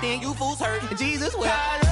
then you fools hurt. Jesus wept.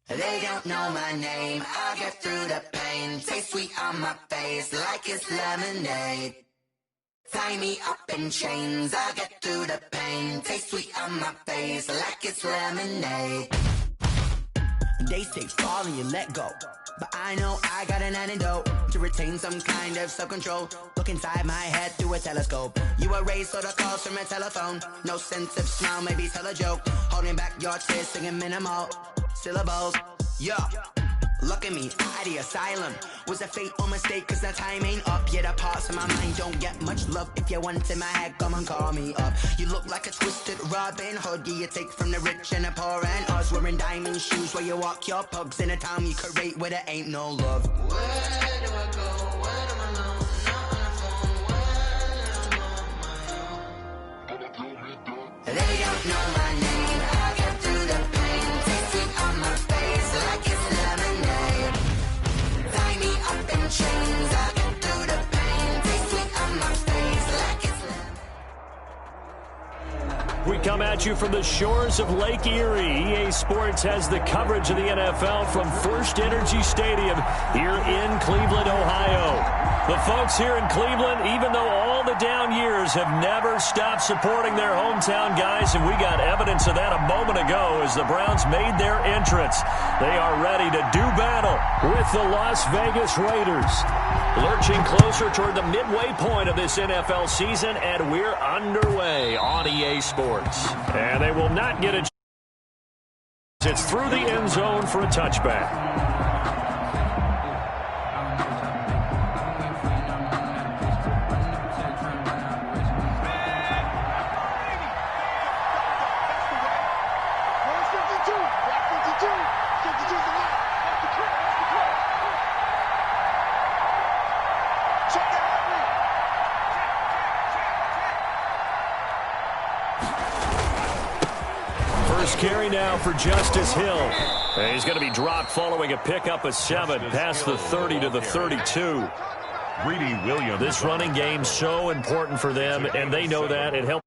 They don't know my name, I'll get through the pain. Taste sweet on my face like it's lemonade. Tie me up in chains, I'll get through the pain. Taste sweet on my face like it's lemonade. They say fall and you let go, but I know I got an antidote to retain some kind of self-control. Look inside my head through a telescope. You erase all the calls from a telephone. No sense of smile, maybe tell a joke. Holding back your tears, singing minimal syllables. Yeah, look at me, out of the asylum. Was a fate or mistake, cause the time ain't up. Yeah, the parts of my mind don't get much love. If you want in my head, come and call me up. You look like a twisted Robin Hood. Yeah, you take from the rich and the poor and us. Wearing diamond shoes where you walk your pugs. In a town you create where there ain't no love. Where do I go? When I'm alone? Not on my own. They don't know my name, I'll get through the pain. Taste sweet on my face like it's lemonade. Tie me up in chains, I'll get through the pain. Taste sweet on my face like it's lemonade. We come at you from the shores of Lake Erie. EA Sports has the coverage of the NFL from First Energy Stadium here in Cleveland, Ohio. The folks here in Cleveland, even though all the down years, have never stopped supporting their hometown guys, and we got evidence of that a moment ago as the Browns made their entrance. They are ready to do battle with the Las Vegas Raiders. Lurching closer toward the midway point of this NFL season, and we're underway on EA Sports. And they will not get a chance. It's through the end zone for a touchback. Carry now for Justice Hill. And he's going to be dropped following a pickup of 7 past the 30 to the 32. Greedy Williams. This running game so important for them, and they know that. It helps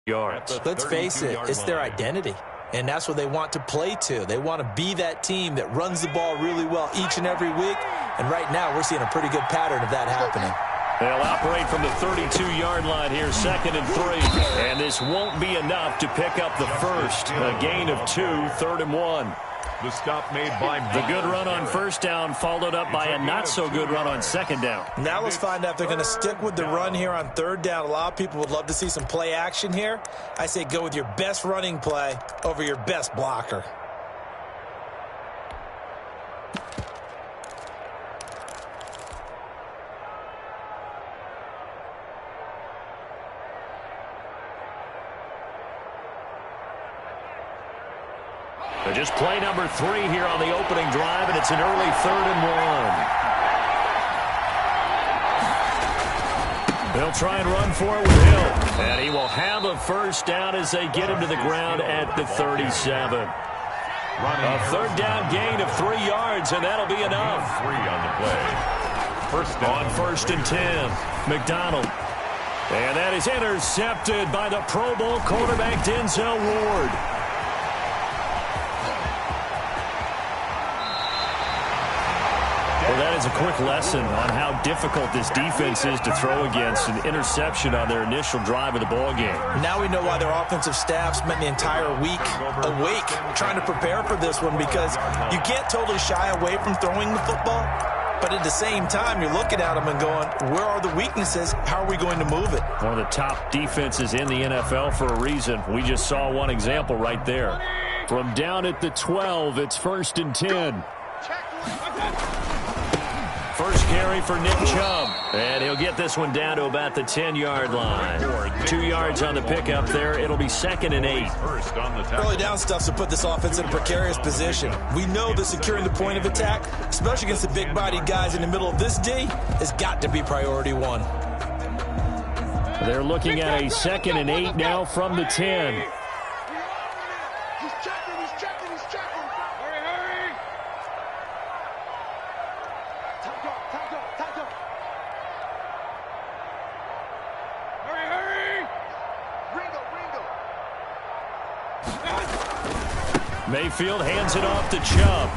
yards. Let's face it, it's their identity. And that's what they want to play to. They want to be that team that runs the ball really well each and every week. And right now, we're seeing a pretty good pattern of that happening. They'll operate from the 32-yard line here, 2nd and 3. And this won't be enough to pick up the first. A gain of 2, 3rd and 1. The stop made by the good run on first down, followed up by a not-so-good run on 2nd down. Now let's find out if they're going to stick with the run here on 3rd down. A lot of people would love to see some play action here. I say go with your best running play over your best blocker. Just play number 3 here on the opening drive, and it's an early 3rd and 1. They'll try and run for it with Hill, and he will have a first down as they get him to the ground at the 37. A 3rd down gain of 3 yards, and that'll be enough. 3 on the play. First down. On 1st and 10, McDonald. And that is intercepted by the Pro Bowl quarterback Denzel Ward. Well, that is a quick lesson on how difficult this defense is to throw against. An interception on their initial drive of the ball game. Now we know why their offensive staff spent the entire week awake trying to prepare for this one, because you can't totally shy away from throwing the football. But at the same time, you're looking at them and going, where are the weaknesses? How are we going to move it? One of the top defenses in the NFL for a reason. We just saw one example right there. From down at the 12, it's 1st and 10. First carry for Nick Chubb. And he'll get this one down to about the 10-yard line. 2 yards on the pickup there. It'll be 2nd and 8. Early down stuff to put this offense in a precarious position. We know that securing the point of attack, especially against the big-bodied guys in the middle of this D, has got to be priority one. They're looking at a 2nd and 8 now from the 10. Mayfield hands it off to Chubb.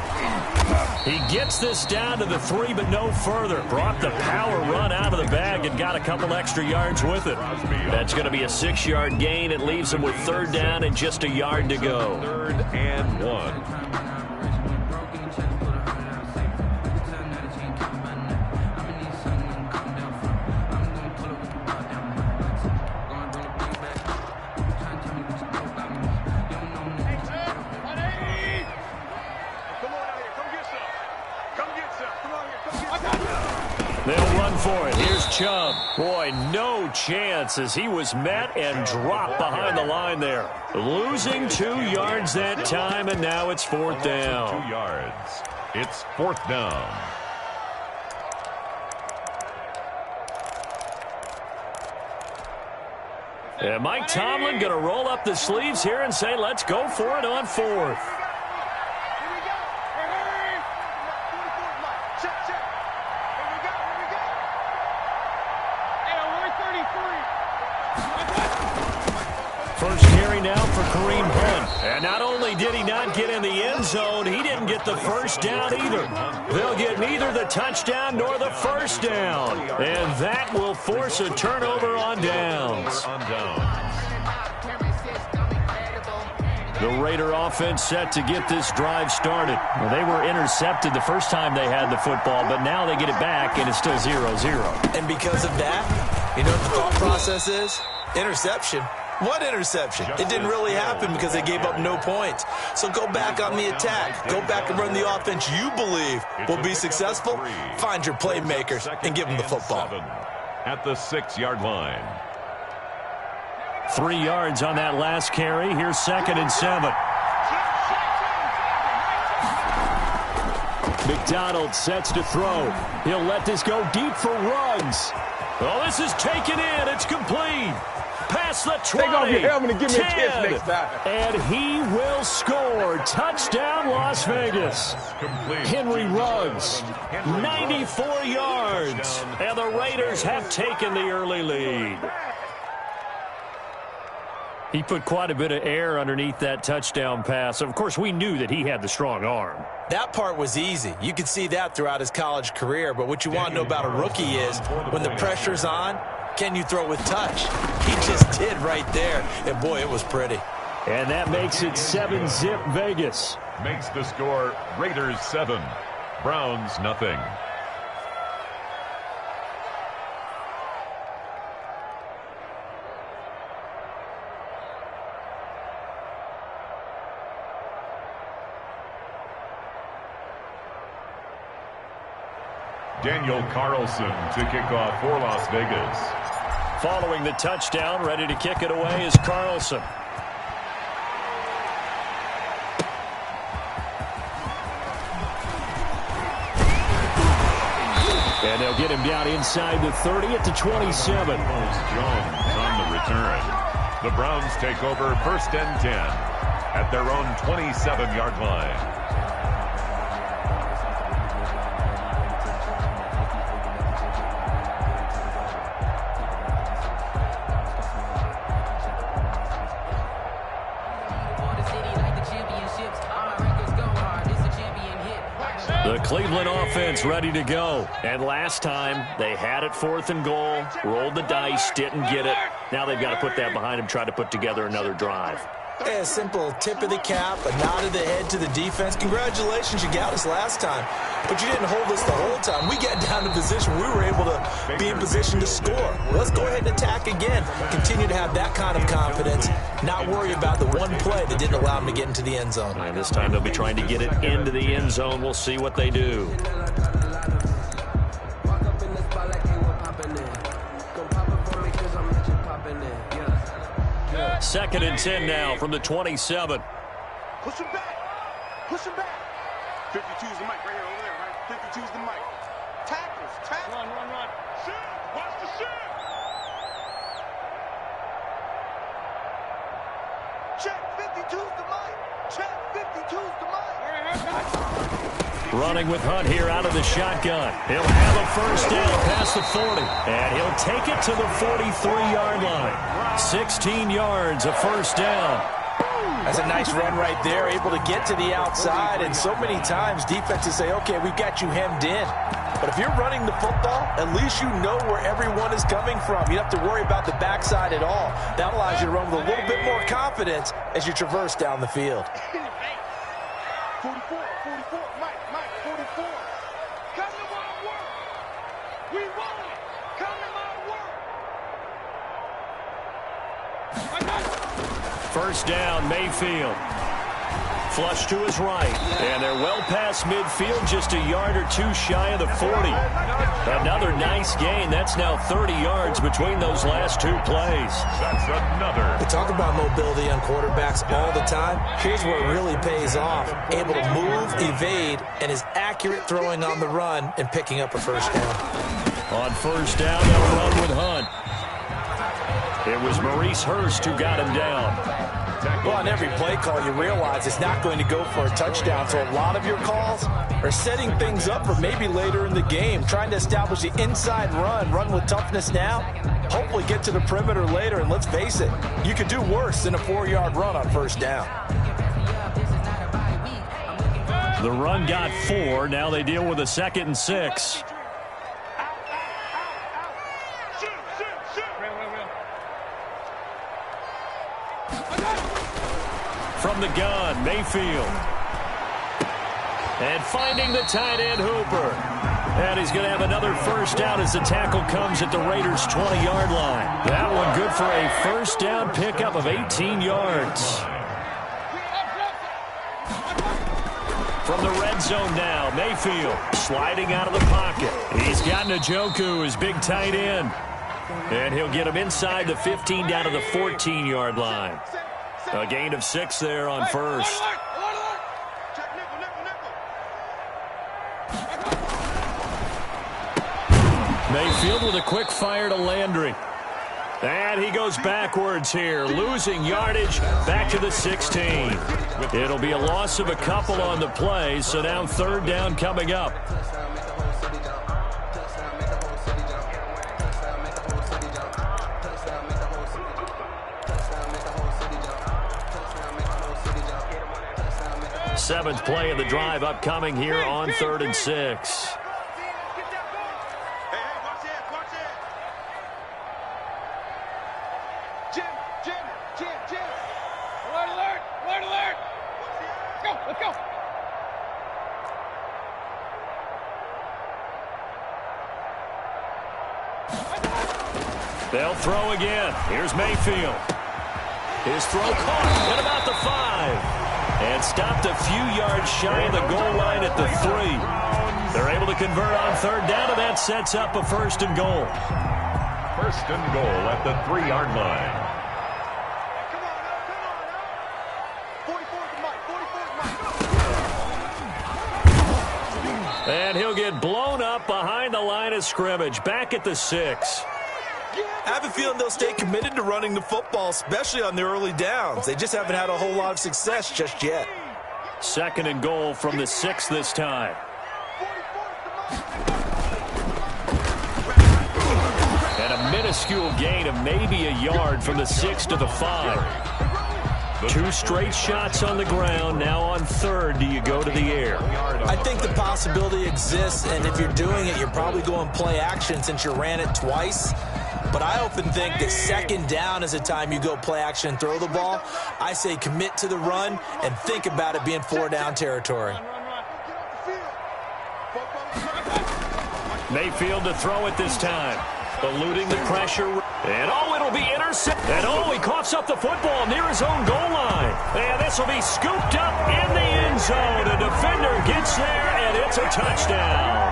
He gets this down to the 3, but no further. Brought the power run out of the bag and got a couple extra yards with it. That's going to be a 6-yard gain. It leaves him with 3rd down and just a yard to go. 3rd and 1. They'll run for it. Here's Chubb. Boy, no chance as he was met and dropped behind the line there. Losing 2 yards that time, and now it's 4th down. 2 yards. It's 4th down. And Mike Tomlin going to roll up the sleeves here and say, let's go for it on 4th. First carry now for Kareem Hunt. And not only did he not get in the end zone, he didn't get the first down either. They'll get neither the touchdown nor the first down. And that will force a turnover on downs. The Raider offense set to get this drive started. Well, they were intercepted the first time they had the football, but now they get it back, and it's still 0-0. And because of that, you know what the thought process is? Interception. What interception? It didn't really happen because they gave up no points. So go back on the attack. Go back and run the offense you believe will be successful. Find your playmakers and give them the football. At the 6-yard line. 3 yards on that last carry. Here's 2nd and 7. McDonald sets to throw. He'll let this go deep for Ruggs. Oh, this is taken in. It's complete. Past the 20, Take off your helmet and give me a kiss 10, next time. and he will score. Touchdown, Las Vegas. Henry Ruggs, 94 yards, and the Raiders have taken the early lead. He put quite a bit of air underneath that touchdown pass. Of course, we knew that he had the strong arm. That part was easy. You could see that throughout his college career. But what you want to know about a rookie is when the pressure's on, can you throw with touch? He just did right there. And, boy, it was pretty. And that makes it 7-zip Vegas. Makes the score Raiders 7, Browns nothing. Daniel Carlson to kick off for Las Vegas. Following the touchdown, ready to kick it away is Carlson. And they'll get him down inside the 30 at the 27. Jones on the return. The Browns take over 1st and 10 at their own 27-yard line. The Cleveland offense ready to go. And last time, they had it 4th and goal, rolled the dice, didn't get it. Now they've got to put that behind them, try to put together another drive. A simple tip of the cap, a nod of the head to the defense. Congratulations, you got us last time. But you didn't hold us the whole time. We got down to position. We were able to be in position to score. Let's go ahead and attack again. Continue to have that kind of confidence. Not worry about the one play that didn't allow them to get into the end zone. And this time they'll be trying to get it into the end zone. We'll see what they do. 2nd and 10 now from the 27. Push him back. Push him back. 52's the mic right here over there, right? 52's the mic. Tackles. Tackles. Run. Shoot. Watch the shoot. Check. 52's the mic. Check. 52's the mic. Running with Hunt here out of the shotgun. He'll have a first down past the 40. And he'll take it to the 43-yard line. 16 yards, a first down. That's a nice run right there, able to get to the outside. And so many times defenses say, okay, we've got you hemmed in. But if you're running the football, at least you know where everyone is coming from. You don't have to worry about the backside at all. That allows you to run with a little bit more confidence as you traverse down the field. 44, Mike, 44. Come to my work. We want it. Come to my work. First down, Mayfield. Flush to his right. And they're well past midfield, just a yard or two shy of the 40. Another nice gain. That's now 30 yards between those last two plays. That's another. We talk about mobility on quarterbacks all the time. Here's where it really pays off. Able to move, evade, and is accurate throwing on the run and picking up a first down. On first down, they'll run with Hunt. It was Maurice Hurst who got him down. Well, on every play call, you realize it's not going to go for a touchdown, so a lot of your calls are setting things up for maybe later in the game, trying to establish the inside run with toughness now, hopefully get to the perimeter later, and let's face it, you could do worse than a 4-yard run on first down. The run got 4. Now they deal with a 2nd and 6. From the gun, Mayfield. And finding the tight end, Hooper. And he's going to have another first down as the tackle comes at the Raiders' 20-yard line. That one good for a first down pickup of 18 yards. From the red zone now, Mayfield sliding out of the pocket. He's got Njoku, his big tight end. And he'll get him inside the 15 down to the 14-yard line. A gain of 6 there on first. Mayfield with a quick fire to Landry. And he goes backwards here, losing yardage back to the 16. It'll be a loss of a couple on the play, so now 3rd down coming up. Seventh play of the drive upcoming here on 3rd and 6. Jim. Alert. Let's go. They'll throw again. Here's Mayfield. His throw caught at about the 5. And stopped a few yards shy of the goal line at the 3. They're able to convert on 3rd down, and that sets up a 1st and goal. 1st and goal at the 3-yard line. And he'll get blown up behind the line of scrimmage, back at the 6. I have a feeling they'll stay committed to running the football, especially on the early downs. They just haven't had a whole lot of success just yet. 2nd and goal from the 6 this time. And a minuscule gain of maybe a yard from the 6 to the 5. 2 straight shots on the ground. Now on 3rd, do you go to the air? I think the possibility exists, and if you're doing it, you're probably going play action since you ran it twice. But I often think that 2nd down is the time you go play action and throw the ball. I say commit to the run and think about it being 4-down territory. Mayfield to throw it this time. Eluding the pressure. And, it'll be intercepted. And, he coughs up the football near his own goal line. And this will be scooped up in the end zone. A defender gets there, and it's a touchdown.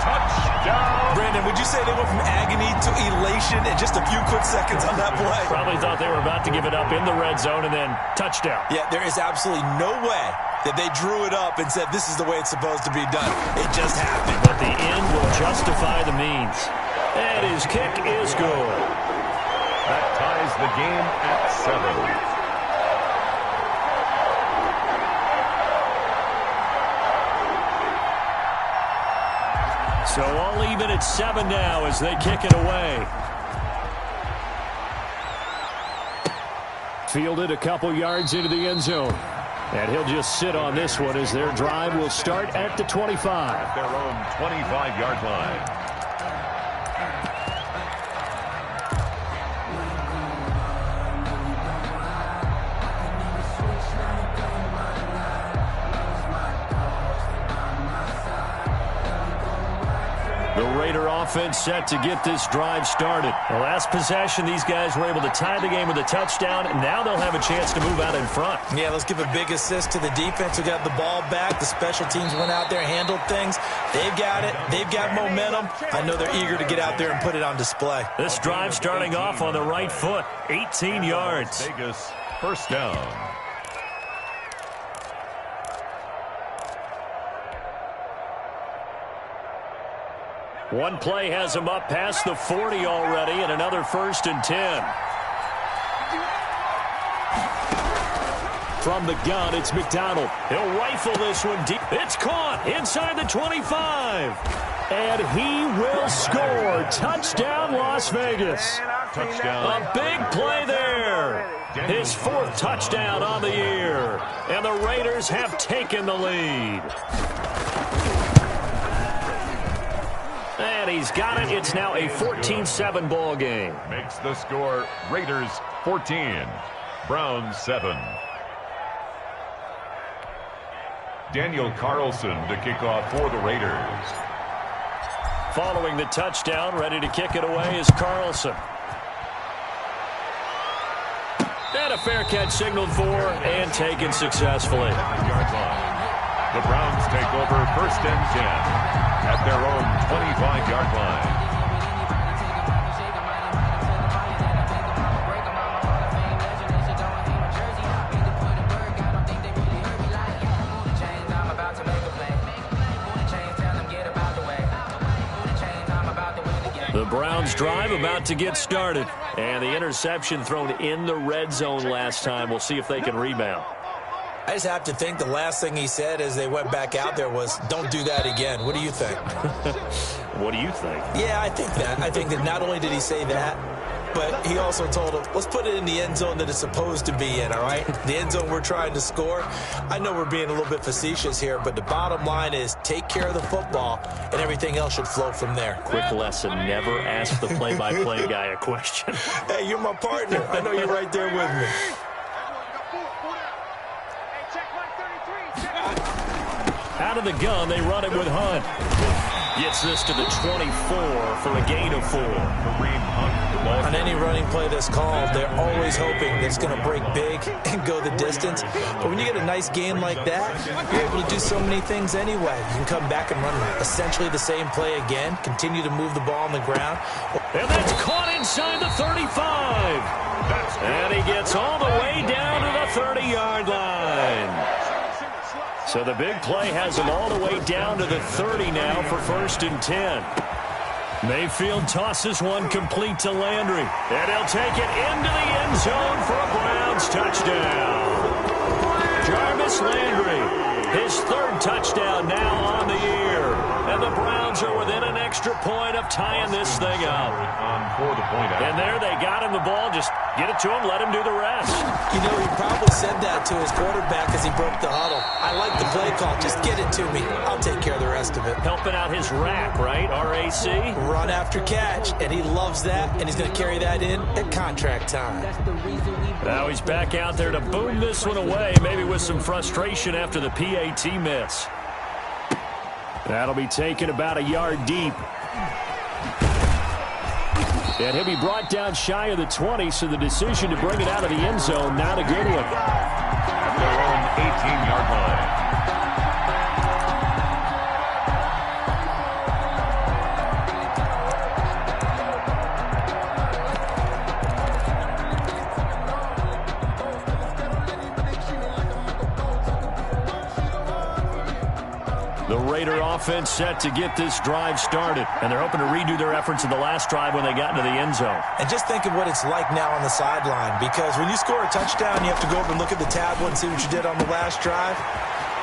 Touchdown. Brandon, would you say they went from agony to elation in just a few quick seconds on that play? Probably thought they were about to give it up in the red zone and then touchdown. Yeah, there is absolutely no way that they drew it up and said this is the way it's supposed to be done. It just happened. But the end will justify the means. And his kick is good. That ties the game at 7. So all even at 7 now as they kick it away. Fielded a couple yards into the end zone. And he'll just sit on this one as their drive will start at the 25. At their own 25-yard line. The Raider offense set to get this drive started. The last possession, these guys were able to tie the game with a touchdown, and now they'll have a chance to move out in front. Yeah, let's give a big assist to the defense who got the ball back. The special teams went out there, handled things. They've got it. They've got momentum. I know they're eager to get out there and put it on display. This drive starting off on the right foot, 18 yards. Vegas, 1st down. One play has him up past the 40 already, and another 1st and 10. From the gun, it's McDonald. He'll rifle this one deep. It's caught inside the 25. And he will score. Touchdown, Las Vegas. Touchdown. A big play there. His 4th touchdown on the year. And the Raiders have taken the lead. And he's got it. It's now a 14-7 ball game. Makes the score Raiders 14, Browns 7. Daniel Carlson to kick off for the Raiders. Following the touchdown, ready to kick it away is Carlson. And a fair catch signaled for and taken successfully. 5-yard line. The Browns take over 1st and 10 at their own 25-yard line. The Browns drive about to get started. And the interception thrown in the red zone last time. We'll see if they can rebound. I just have to think the last thing he said as they went back out there was, don't do that again. What do you think? What do you think? Yeah, I think that. I think that not only did he say that, but he also told him, let's put it in the end zone that it's supposed to be in, all right? The end zone we're trying to score. I know we're being a little bit facetious here, but the bottom line is take care of the football, and everything else should flow from there. Quick lesson, never ask the play-by-play guy a question. Hey, you're my partner. I know you're right there with me. Out of the gun, they run it with Hunt. Gets this to the 24 for a gain of 4. On any running play that's called, they're always hoping that it's going to break big and go the distance. But when you get a nice game like that, you're able to do so many things anyway. You can come back and run essentially the same play again, continue to move the ball on the ground. And that's caught inside the 35. And he gets all the way down to the 30-yard line. So the big play has him all the way down to the 30 now for 1st and 10. Mayfield tosses one complete to Landry. And he'll take it into the end zone for a Browns touchdown. Jarvis Landry, his 3rd touchdown now on the year. And the Browns are within an extra extra point of tying this thing up. For the point out. And there they got him the ball. Just get it to him, let him do the rest. You know, he probably said that to his quarterback as he broke the huddle. I like the play call. Just get it to me. I'll take care of the rest of it. Helping out his rack, right? RAC? Run after catch, and he loves that, and he's going to carry that in at contract time. Now he's back out there to boom this one away, maybe with some frustration after the PAT miss. That'll be taken about a yard deep. And he'll be brought down shy of the 20, so the decision to bring it out of the end zone, not a good one. At their own 18-yard line. The Raider offense set to get this drive started, and they're hoping to redo their efforts in the last drive when they got into the end zone. And just think of what it's like now on the sideline, because when you score a touchdown, you have to go over and look at the tablet and see what you did on the last drive.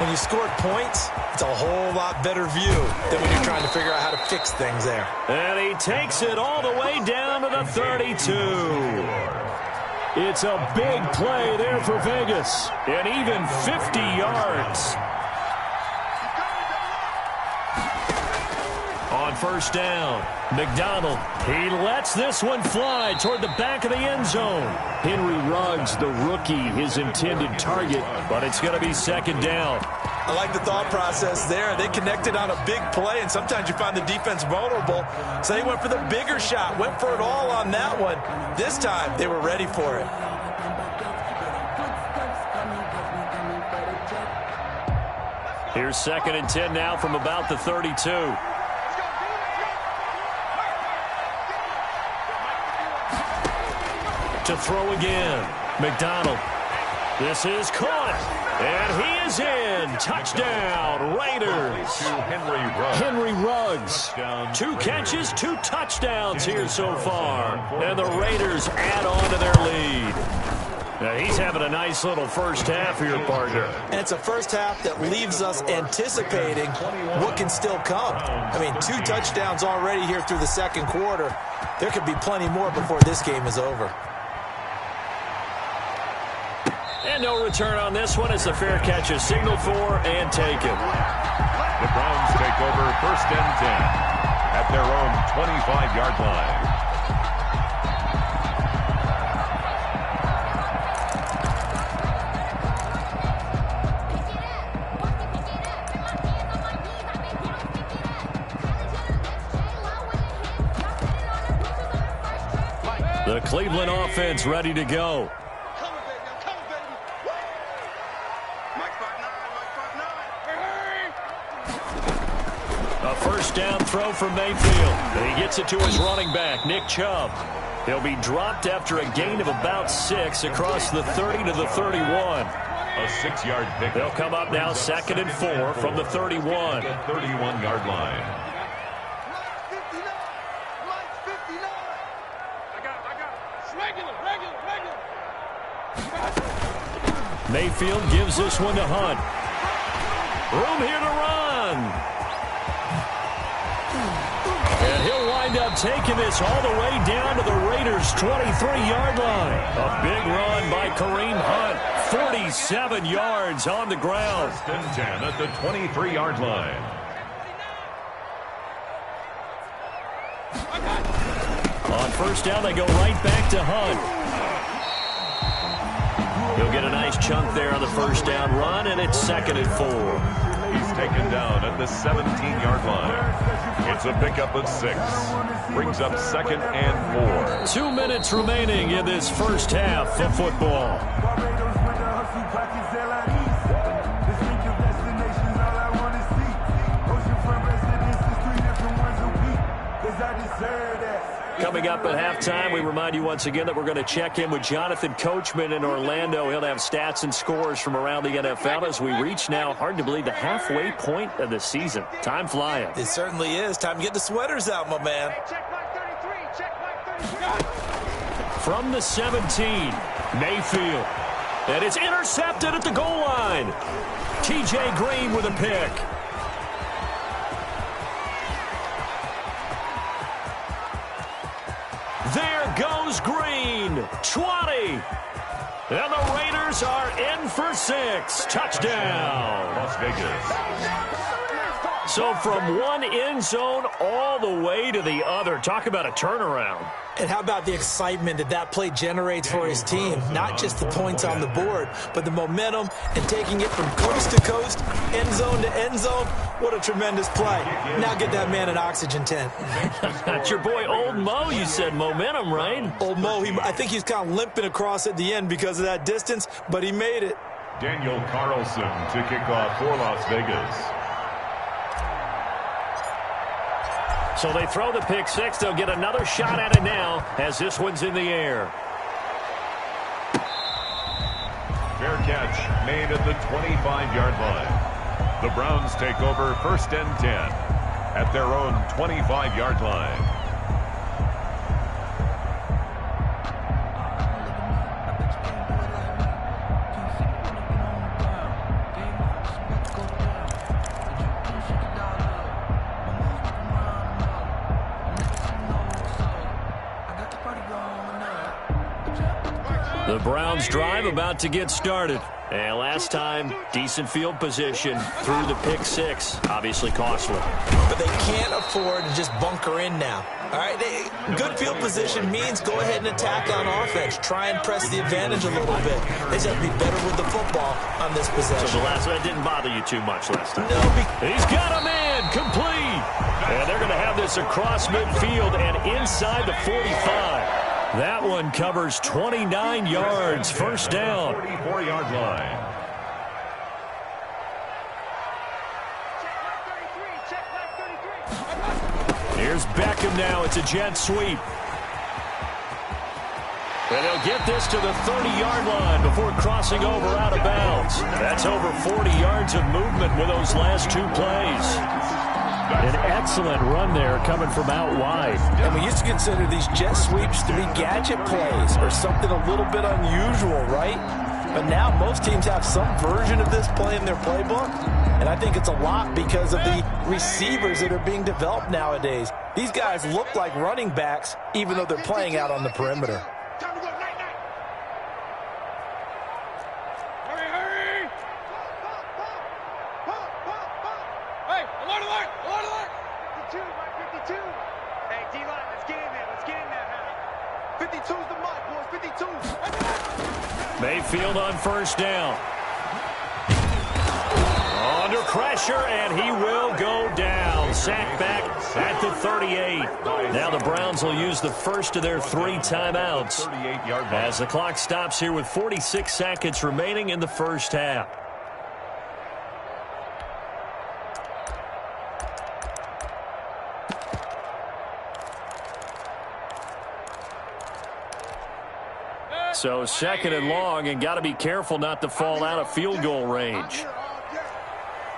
When you scored points, it's a whole lot better view than when you're trying to figure out how to fix things there. And he takes it all the way down to the 32. It's a big play there for Vegas, and even 50 yards. On first down, McDonald, he lets this one fly toward the back of the end zone. Henry Ruggs, the rookie, his intended target, but it's going to be second down. I like the thought process there. They connected on a big play, and sometimes you find the defense vulnerable. So they went for the bigger shot, went for it all on that one. This time, they were ready for it. Here's 2nd and 10 now from about the 32. To throw again. McDonald. This is caught. And he is in. Touchdown, Raiders. Henry Ruggs. 2 catches, 2 touchdowns here so far. And the Raiders add on to their lead. Now he's having a nice little first half here, partner. And it's a first half that leaves us anticipating what can still come. I mean, 2 touchdowns already here through the second quarter. There could be plenty more before this game is over. And no return on this one as the fair catch is signaled for and taken. The Browns take over 1st and 10 at their own 25-yard line. The Cleveland offense ready to go. A first down throw from Mayfield. And he gets it to his running back, Nick Chubb. He'll be dropped after a gain of about 6 across the 30 to the 31. A 6-yard pick. They'll come up now 2nd and 4 from the 31. The 31-yard line. Mayfield gives this one to Hunt. Room here to run. And he'll wind up taking this all the way down to the Raiders' 23-yard line. A big run by Kareem Hunt. 47 yards on the ground. 1st and 10 at the 23-yard line. On first down, they go right back to Hunt. He'll get a nice chunk there on the first down run, and it's 2nd and 4. He's taken down at the 17-yard line. It's a pickup of 6. Brings up 2nd and 4. 2 minutes remaining in this first half of football. Coming up at halftime, we remind you once again that we're going to check in with Jonathan Coachman in Orlando. He'll have stats and scores from around the NFL as we reach now, hard to believe, the halfway point of the season. Time flying. It certainly is. Time to get the sweaters out, my man. From the 17, Mayfield. And it's intercepted at the goal line. TJ Green with a pick. There goes Green. 20. And the Raiders are in for 6. Touchdown. Las Vegas. So from one end zone all the way to the other. Talk about a turnaround. And how about the excitement that play generates for his team? Not just the points on the board, but the momentum and taking it from coast to coast, end zone to end zone. What a tremendous play. Now get that man an oxygen tent. That's your boy Old Mo, you said. Momentum, right? Old Mo, I think he's kind of limping across at the end because of that distance, but he made it. Daniel Carlson to kick off for Las Vegas. So they throw the pick six. They'll get another shot at it now as this one's in the air. Fair catch made at the 25-yard line. The Browns take over 1st and 10 at their own 25-yard line. The Browns drive about to get started. And last time, decent field position through the pick six. Obviously costly. But they can't afford to just bunker in now. All right, good field position means go ahead and attack on offense. Try and press the advantage a little bit. They just have to be better with the football on this possession. So the last one didn't bother you too much last time. No. He's got a man complete. And they're going to have this across midfield and inside the 45. That one covers 29 yards. First down. 44-yard line. Here's Beckham now. It's a jet sweep. And they'll get this to the 30-yard line before crossing over out of bounds. That's over 40 yards of movement with those last two plays. An excellent run there coming from out wide. And we used to consider these jet sweeps to be gadget plays or something a little bit unusual, right? But now most teams have some version of this play in their playbook. And I think it's a lot because of the receivers that are being developed nowadays. These guys look like running backs even though they're playing out on the perimeter. Mayfield on first down. Under pressure, and he will go down. Sack back at the 38. Now the Browns will use the first of their 3 timeouts as the clock stops here with 46 seconds remaining in the first half. So 2nd and long, and got to be careful not to fall out of field goal range.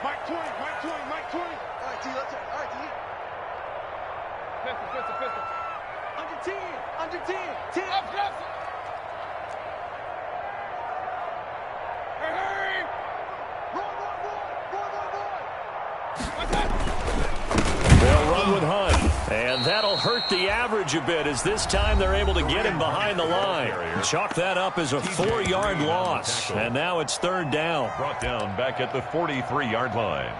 Mike 20, Mike 20, Mike 20. All right, D, let's all right, D. Pistol. Under 10. 10. Up, Hey. Run. They'll run with Hunt. And that'll hurt the average a bit as this time they're able to get him behind the line. Chalk that up as a 4-yard loss. And now it's 3rd down. Brought down back at the 43-yard line.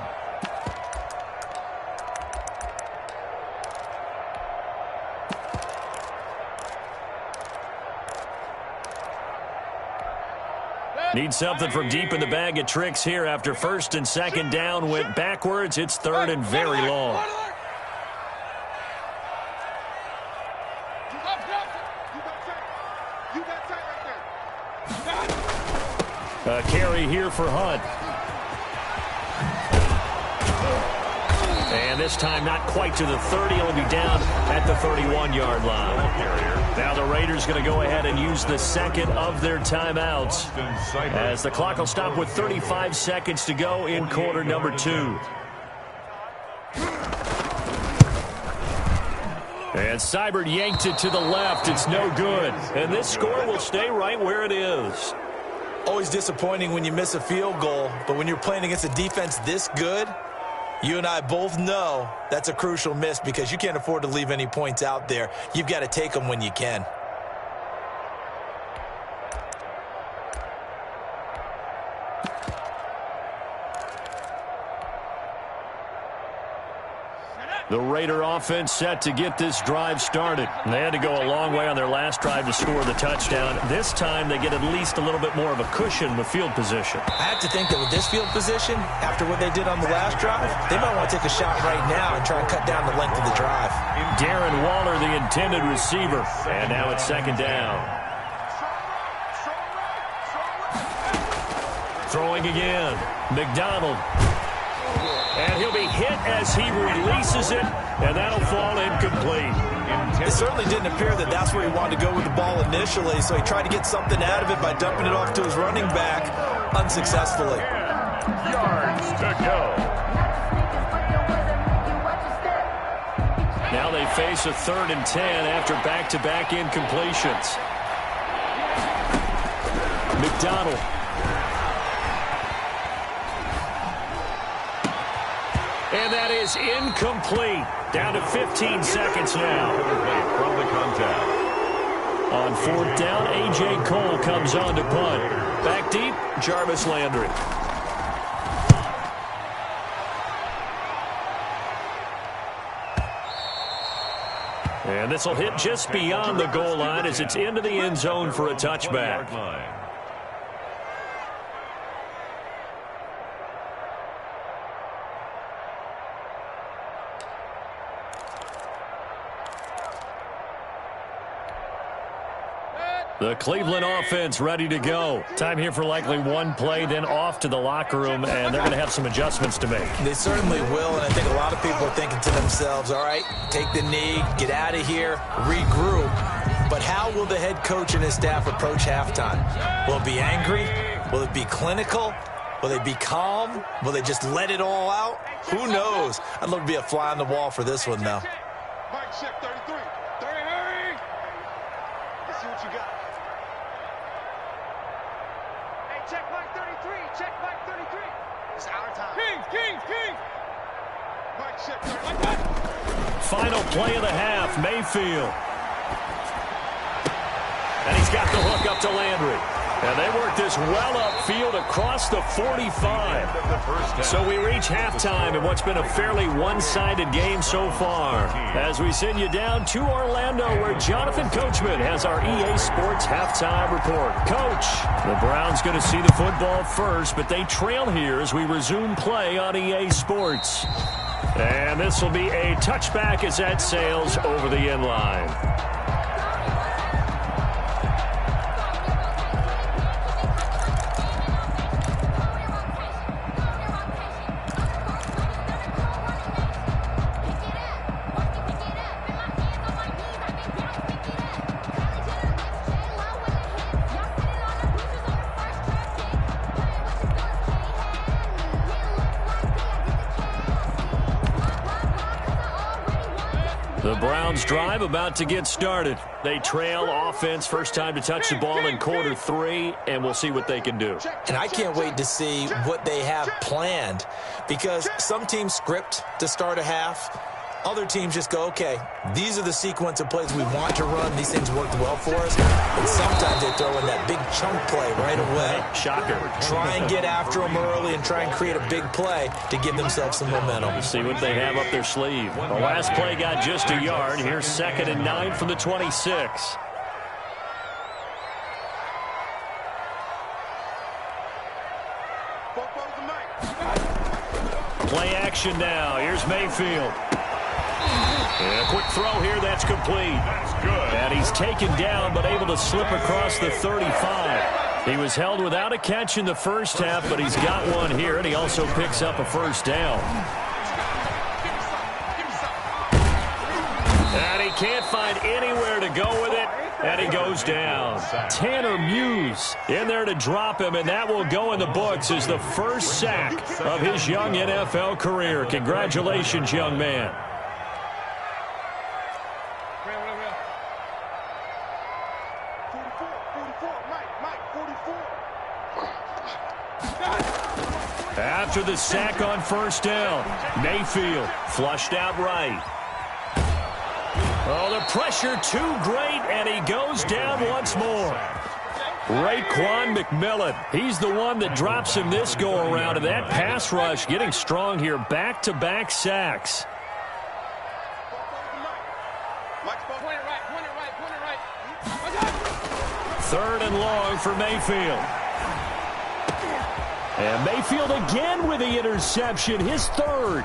Need something from deep in the bag of tricks here after 1st and 2nd down went backwards. It's 3rd and very long. A carry here for Hunt. And this time not quite to the 30. It'll be down at the 31-yard line. Now the Raiders going to go ahead and use the 2nd of their timeouts as the clock will stop with 35 seconds to go in quarter number 2. And Seibert yanked it to the left. It's no good. And this score will stay right where it is. Always disappointing when you miss a field goal, but when you're playing against a defense this good, You and I both know that's a crucial miss because you can't afford to leave any points out there. You've got to take them when you can. The Raider offense set to get this drive started. They had to go a long way on their last drive to score the touchdown. This time they get at least a little bit more of a cushion with field position. I have to think that with this field position, after what they did on the last drive, they might want to take a shot right now and try and cut down the length of the drive. Darren Waller, the intended receiver. And now it's second down. Throwing again. McDonald. And he'll be hit as he releases it, and that'll fall incomplete. It certainly didn't appear that that's where he wanted to go with the ball initially, so he tried to get something out of it by dumping it off to his running back unsuccessfully. Yards to go. Now they face a 3rd and 10 after back-to-back incompletions. McDonald. And that is incomplete. Down to 15 seconds now. From the contact. On 4th down, A.J. Cole comes on to punt. Back deep, Jarvis Landry. And this will hit just beyond the goal line as it's into the end zone for a touchback. The Cleveland offense ready to go. Time here for likely one play, then off to the locker room, and they're going to have some adjustments to make. They certainly will, and I think a lot of people are thinking to themselves, all right, take the knee, get out of here, regroup. But how will the head coach and his staff approach halftime? Will it be angry? Will it be clinical? Will they be calm? Will they just let it all out? Who knows? I'd love to be a fly on the wall for this one, though. Mike, check 33. 30, hurry. Let's see what you got. Check Mike 33. Check Mike 33. It's our time. King. Mike, check 33. Final play of the half, Mayfield. And he's got the hook up to Landry. And they work this well upfield across the 45. So we reach halftime in what's been a fairly one-sided game so far. As we send you down to Orlando, where Jonathan Coachman has our EA Sports halftime report. Coach, the Browns going to see the football first, but they trail here as we resume play on EA Sports. And this will be a touchback as that sails over the end line. The Browns drive about to get started. They trail offense, first time to touch the ball in quarter 3, and we'll see what they can do. And I can't wait to see what they have planned, because some teams script to start a half. Other teams just go, okay, these are the sequence of plays we want to run. These things worked well for us. And sometimes they throw in that big chunk play right away. Shocker. Try and get after them early and try and create a big play to give themselves some momentum. See what they have up their sleeve. The last play got just a yard. Here's 2nd and 9 from the 26. Play action now. Here's Mayfield. And a quick throw here, that's complete. That's good. And he's taken down, but able to slip across the 35. He was held without a catch in the first half, but he's got one here, and he also picks up a first down. And he can't find anywhere to go with it, and he goes down. Tanner Muse in there to drop him, and that will go in the books as the first sack of his young NFL career. Congratulations, young man. After the sack on first down, Mayfield flushed out right. Oh, the pressure too great, and he goes down once more. Raekwon McMillan, he's the one that drops him this go-around, and that pass rush getting strong here. Back-to-back sacks. Third and long for Mayfield. And Mayfield again with the interception, his third.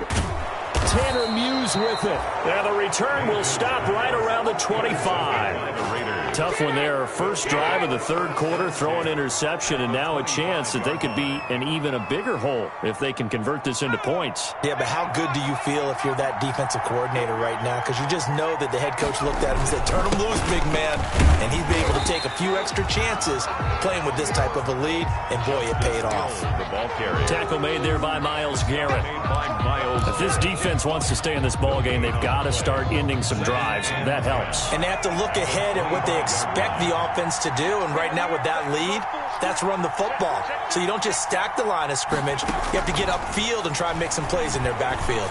Tanner Muse with it. And the return will stop right around the 25. Tough one there. First drive of the third quarter, throw an interception, and now a chance that they could be in even a bigger hole if they can convert this into points. Yeah, but how good do you feel if you're that defensive coordinator right now? Because you just know that the head coach looked at him and said, turn him loose, big man. And he'd be able to take a few extra chances playing with this type of a lead, and boy, it paid off. Tackle made there by Myles Garrett. If this defense wants to stay in this ball game, they've got to start ending some drives. That helps. And they have to look ahead at what they expect the offense to do. And right now with that lead, that's run the football. So you don't just stack the line of scrimmage. You have to get upfield and try and make some plays in their backfield.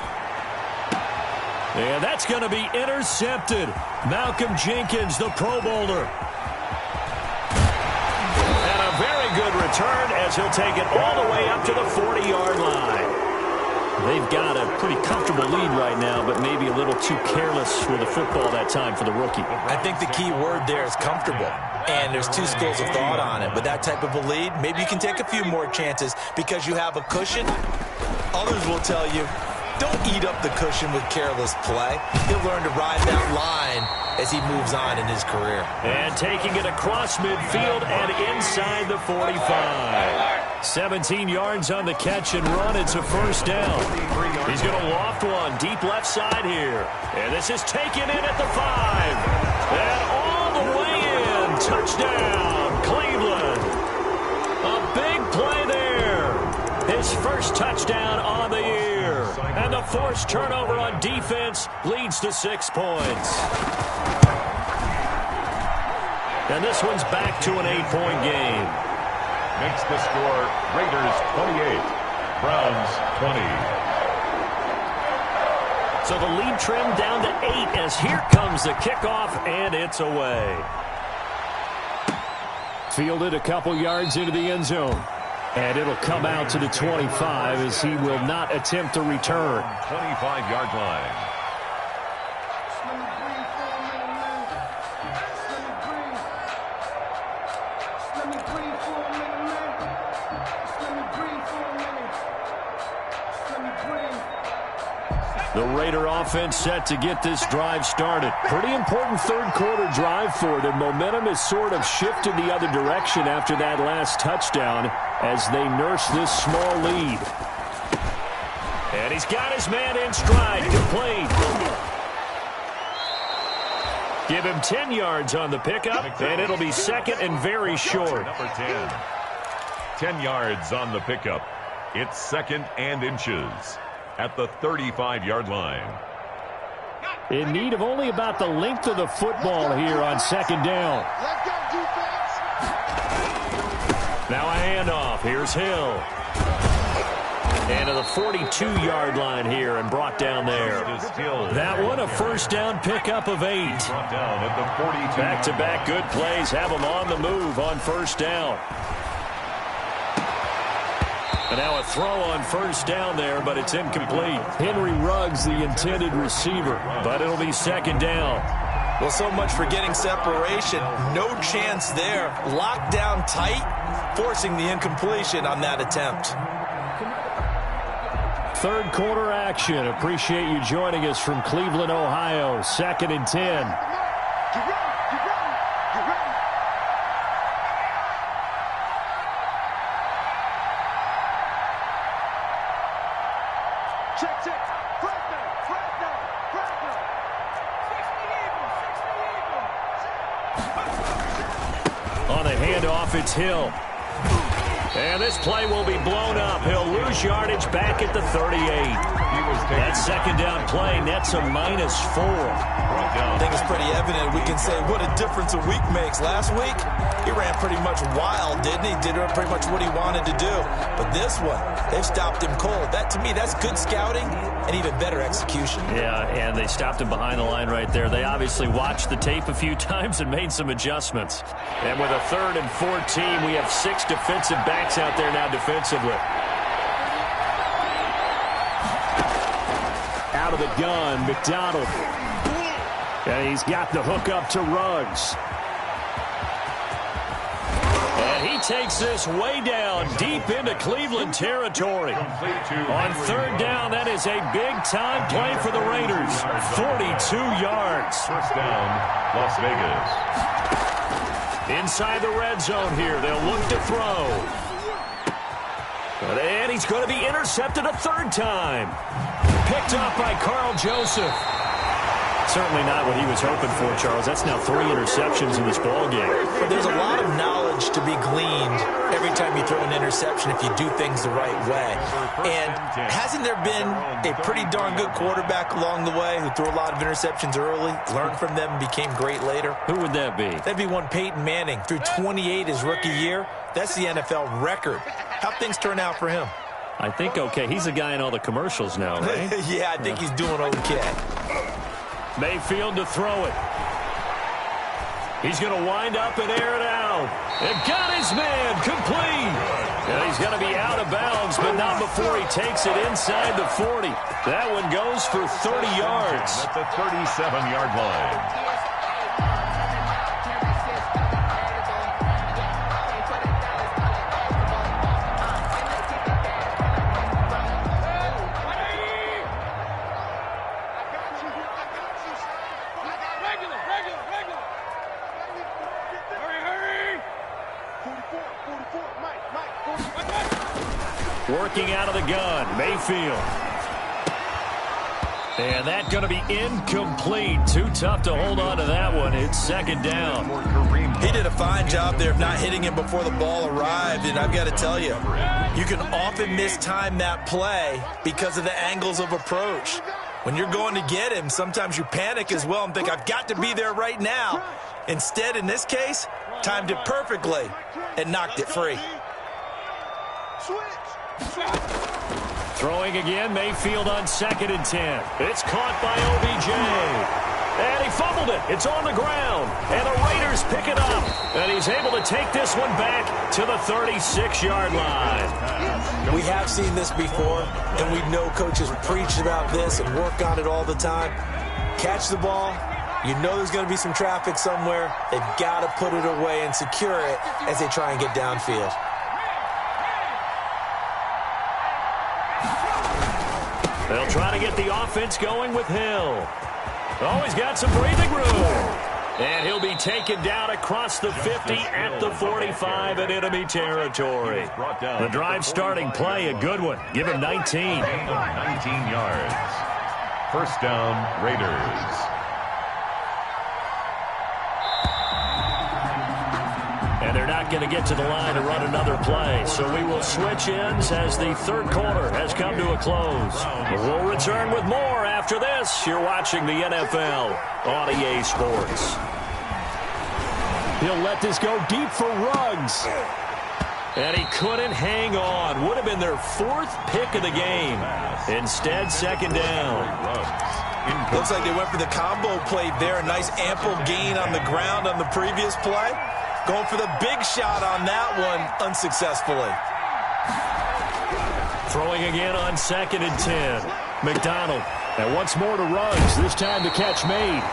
And that's going to be intercepted. Malcolm Jenkins, the Pro Bowler. And a very good return as he'll take it all the way up to the 40-yard line. They've got a pretty comfortable lead right now, but maybe a little too careless with the football that time for the rookie. I think the key word there is comfortable. And there's two schools of thought on it. With that type of a lead, maybe you can take a few more chances because you have a cushion. Others will tell you, don't eat up the cushion with careless play. He'll learn to ride that line as he moves on in his career. And taking it across midfield and inside the 45. 17 yards on the catch and run. It's a first down. He's going to loft one deep left side here. And this is taken in at the 5. And all the way in. Touchdown, Cleveland. A big play there. His first touchdown on the year. And the forced turnover on defense leads to 6 points. And this one's back to an 8-point game. Makes the score Raiders 28, Browns 20. So the lead trimmed down to 8 as here comes the kickoff, and it's away. Fielded a couple yards into the end zone. And it'll come out to the 25 as he will not attempt to return. 25-yard line. The Raider offense set to get this drive started. Pretty important third quarter drive for them. Momentum has sort of shifted the other direction after that last touchdown as they nurse this small lead. And he's got his man in stride. Complete. Give him 10 yards on the pickup, and it'll be second and very short. Number 10. 10 yards on the pickup. It's second and inches at the 35-yard line. In need of only about the length of the football here on second down. Now a handoff. Here's Hill. And to the 42-yard line here and brought down there. That one a first down pickup of 8. Back-to-back good plays have them on the move on first down. And now a throw on first down there, but it's incomplete. Henry Ruggs, the intended receiver, but it'll be second down. Well, so much for getting separation. No chance there. Locked down tight, forcing the incompletion on that attempt. Third quarter action. Appreciate you joining us from Cleveland, Ohio. Second and 10. On the handoff, it's Hill. And this play will be blown up. He'll lose yardage back at the 38. That second down play nets a -4. I think it's pretty evident. We can say what a difference a week makes. Last week, he ran pretty much wild, didn't he? Did pretty much what he wanted to do. But this one, they've stopped him cold. That, to me, that's good scouting and even better execution. Yeah, and they stopped him behind the line right there. They obviously watched the tape a few times and made some adjustments. And with a 3rd and 14, we have 6 defensive backs out there now defensively. Out of the gun, McDonald. And he's got the hook up to Ruggs. And he takes this way down, deep into Cleveland territory. On 3rd down, that is a big-time play for the Raiders. 42 yards. First down, Las Vegas. Inside the red zone here, they'll look to throw. And he's going to be intercepted a 3rd time. Picked up by Carl Joseph. Certainly not what he was hoping for, Charles. That's now 3 interceptions in this ballgame. But there's a lot of knowledge to be gleaned every time you throw an interception if you do things the right way. And hasn't there been a pretty darn good quarterback along the way who threw a lot of interceptions early, learned from them, and became great later? Who would that be? That'd be one Peyton Manning. Threw 28 his rookie year. That's the NFL record. How'd things turn out for him? I think okay. He's a guy in all the commercials now, right? Yeah, I think he's doing okay. Mayfield to throw it. He's going to wind up and air it out. And got his man complete. And he's going to be out of bounds, but not before he takes it inside the 40. That one goes for 30 yards. At the 37-yard line. Working out of the gun, Mayfield. And that's going to be incomplete. Too tough to hold on to that one. It's 2nd down. He did a fine job there of not hitting him before the ball arrived. And I've got to tell you, you can often mistime that play because of the angles of approach. When you're going to get him, sometimes you panic as well and think, I've got to be there right now. Instead, in this case, timed it perfectly and knocked it free. Throwing again, Mayfield on 2nd and 10. It's caught by OBJ. And he fumbled it. It's on the ground. And the Raiders pick it up. And he's able to take this one back to the 36-yard line. We have seen this before, and we know coaches preach about this and work on it all the time. Catch the ball. You know there's going to be some traffic somewhere. They've got to put it away and secure it as they try and get downfield. They'll try to get the offense going with Hill. Oh, he's got some breathing room. And he'll be taken down across the 50 at the 45 in enemy territory. The drive starting play, a good one. Give him 19. 19 yards. First down, Raiders. And they're not going to get to the line to run another play. So we will switch ends as the 3rd quarter has come to a close. We'll return with more after this. You're watching the NFL on EA Sports. He'll let this go deep for Ruggs. And he couldn't hang on. Would have been their 4th pick of the game. Instead, 2nd down. Looks like they went for the combo play there. A nice ample gain on the ground on the previous play. Going for the big shot on that one unsuccessfully. Throwing again on 2nd and 10. McDonald. And once more to Ruggs. This time the catch made.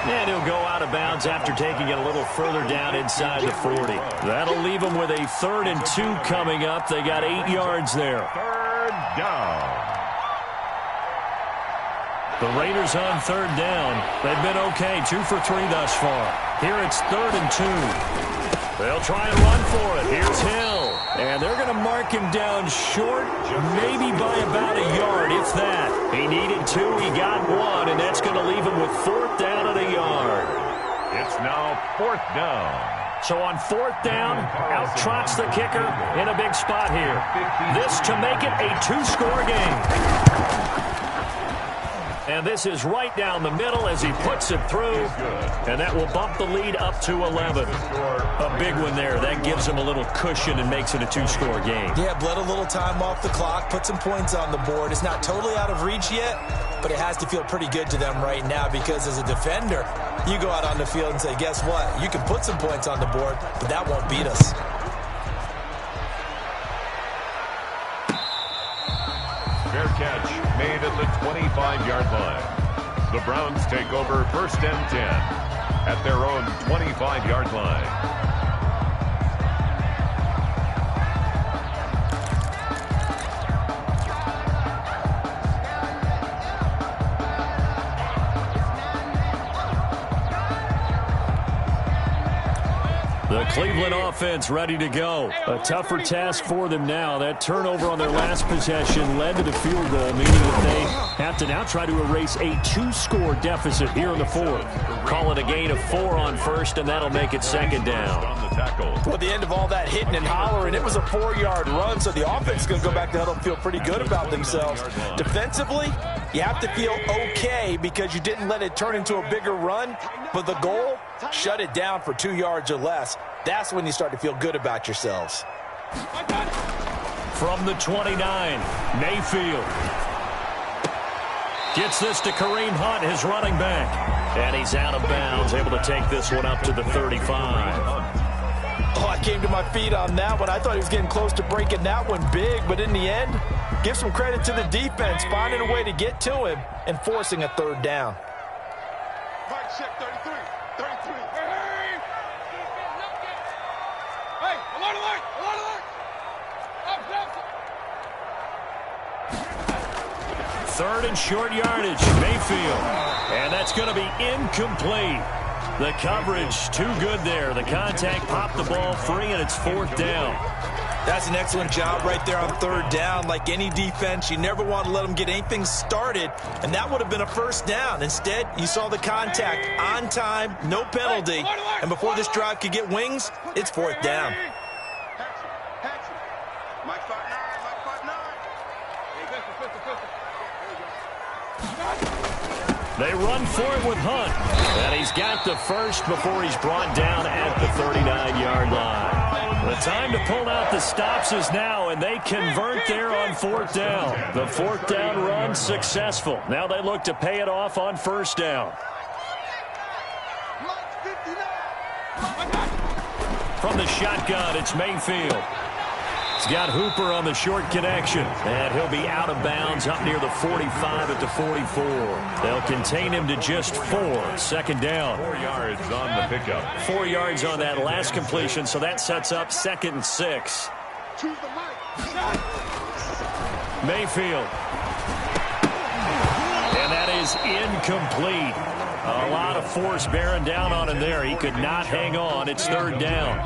And he'll go out of bounds after taking it a little further down inside the 40. That'll leave them with a 3rd and 2 coming up. They got 8 yards there. 3rd down. The Raiders on 3rd down. They've been okay. 2 for 3 thus far. Here it's 3rd and 2. They'll try and run for it. Here's Hill. And they're going to mark him down short, maybe by about a yard, if that. He needed 2. He got 1, and that's going to leave him with 4th down and a yard. It's now 4th down. So on 4th down, out trots the kicker in a big spot here. This to make it a 2-score game. And this is right down the middle as he puts it through. And that will bump the lead up to 11. A big one there. That gives him a little cushion and makes it a 2-score game. Yeah, bled a little time off the clock, put some points on the board. It's not totally out of reach yet, but it has to feel pretty good to them right now because as a defender, you go out on the field and say, guess what? You can put some points on the board, but that won't beat us. Fair catch made at the 25-yard line. The Browns take over 1st and 10 at their own 25-yard line. The Cleveland offense ready to go. A tougher task for them now. That turnover on their last possession led to the field goal, meaning that they have to now try to erase a 2-score deficit here in the 4th. Call it a gain of 4 on 1st, and that'll make it 2nd down. Well, at the end of all that hitting and hollering, it was a 4-yard run, so the offense is going to go back to huddle and feel pretty good about themselves. Defensively, you have to feel okay because you didn't let it turn into a bigger run, but the goal, shut it down for 2 yards or less. That's when you start to feel good about yourselves. From the 29, Mayfield gets this to Kareem Hunt, his running back. And he's out of bounds, able to take this one up to the 35. Oh, I came to my feet on that one. I thought he was getting close to breaking that one big, but in the end, give some credit to the defense, finding a way to get to him and forcing a 3rd down. Mike, check 33. 33. Hey! Hey, alert, alert, alert, alert! Up. 3rd and short yardage, Mayfield. And that's going to be incomplete. The coverage too good there. The contact popped the ball free, and it's 4th down. That's an excellent job right there on 3rd down. Like any defense, you never want to let them get anything started, and that would have been a 1st down. Instead, you saw the contact on time, no penalty, and before this drive could get wings, it's 4th down. Mike 5'9", Mike 5'9". They run for it with Hunt, and he's got the first before he's brought down at the 39-yard line. The time to pull out the stops is now, and they convert there on 4th down. The 4th down run successful. Now they look to pay it off on 1st down. From the shotgun, it's Mayfield. He's got Hooper on the short connection, and he'll be out of bounds up near the 45 at the 44. They'll contain him to just 4. 2nd down. 4 yards on the pickup. 4 yards on that last completion, so that sets up 2nd and 6. Mayfield. And that is incomplete. A lot of force bearing down on him there. He could not hang on. It's 3rd down.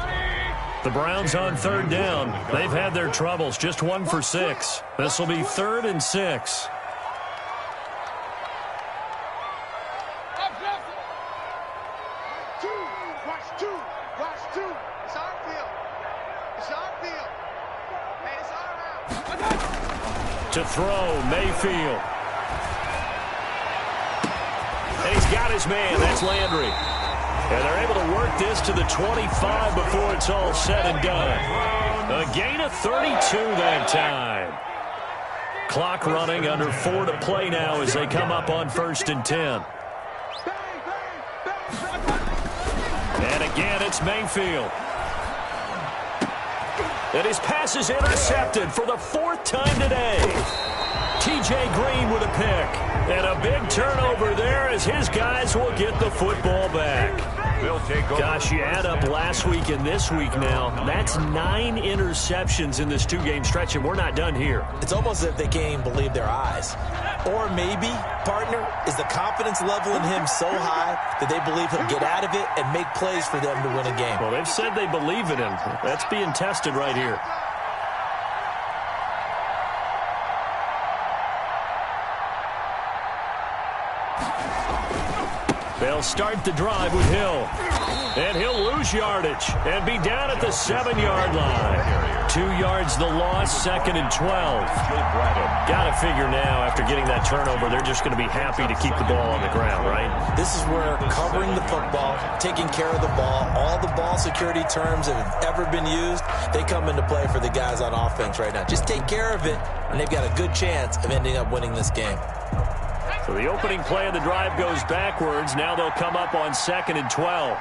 The Browns on 3rd down. They've had their troubles. Just 1 for 6. This will be 3rd and 6. Watch two. It's our field. It's our field. Hey, it's our round. To throw, Mayfield. And he's got his man. That's Landry. And they're able to work this to the 25 before it's all said and done. A gain of 32 that time. Clock running, under 4 to play now as they come up on 1st and 10. And again, it's Mayfield. And his pass is intercepted for the 4th time today. T.J. Green with a pick. And a big turnover there as his guys will get the football back. Gosh, you add up last week and this week now. That's 9 interceptions in this 2-game stretch, and we're not done here. It's almost as if they can't even believe their eyes. Or maybe, partner, is the confidence level in him so high that they believe he'll get out of it and make plays for them to win a game. Well, they've said they believe in him. That's being tested right here. They'll start the drive with Hill. And he'll lose yardage and be down at the 7-yard line. 2 yards the loss, 2nd and 12. Got to figure now, after getting that turnover, they're just going to be happy to keep the ball on the ground, right? This is where covering the football, taking care of the ball, all the ball security terms that have ever been used, they come into play for the guys on offense right now. Just take care of it, and they've got a good chance of ending up winning this game. So the opening play of the drive goes backwards. Now they'll come up on 2nd and 12.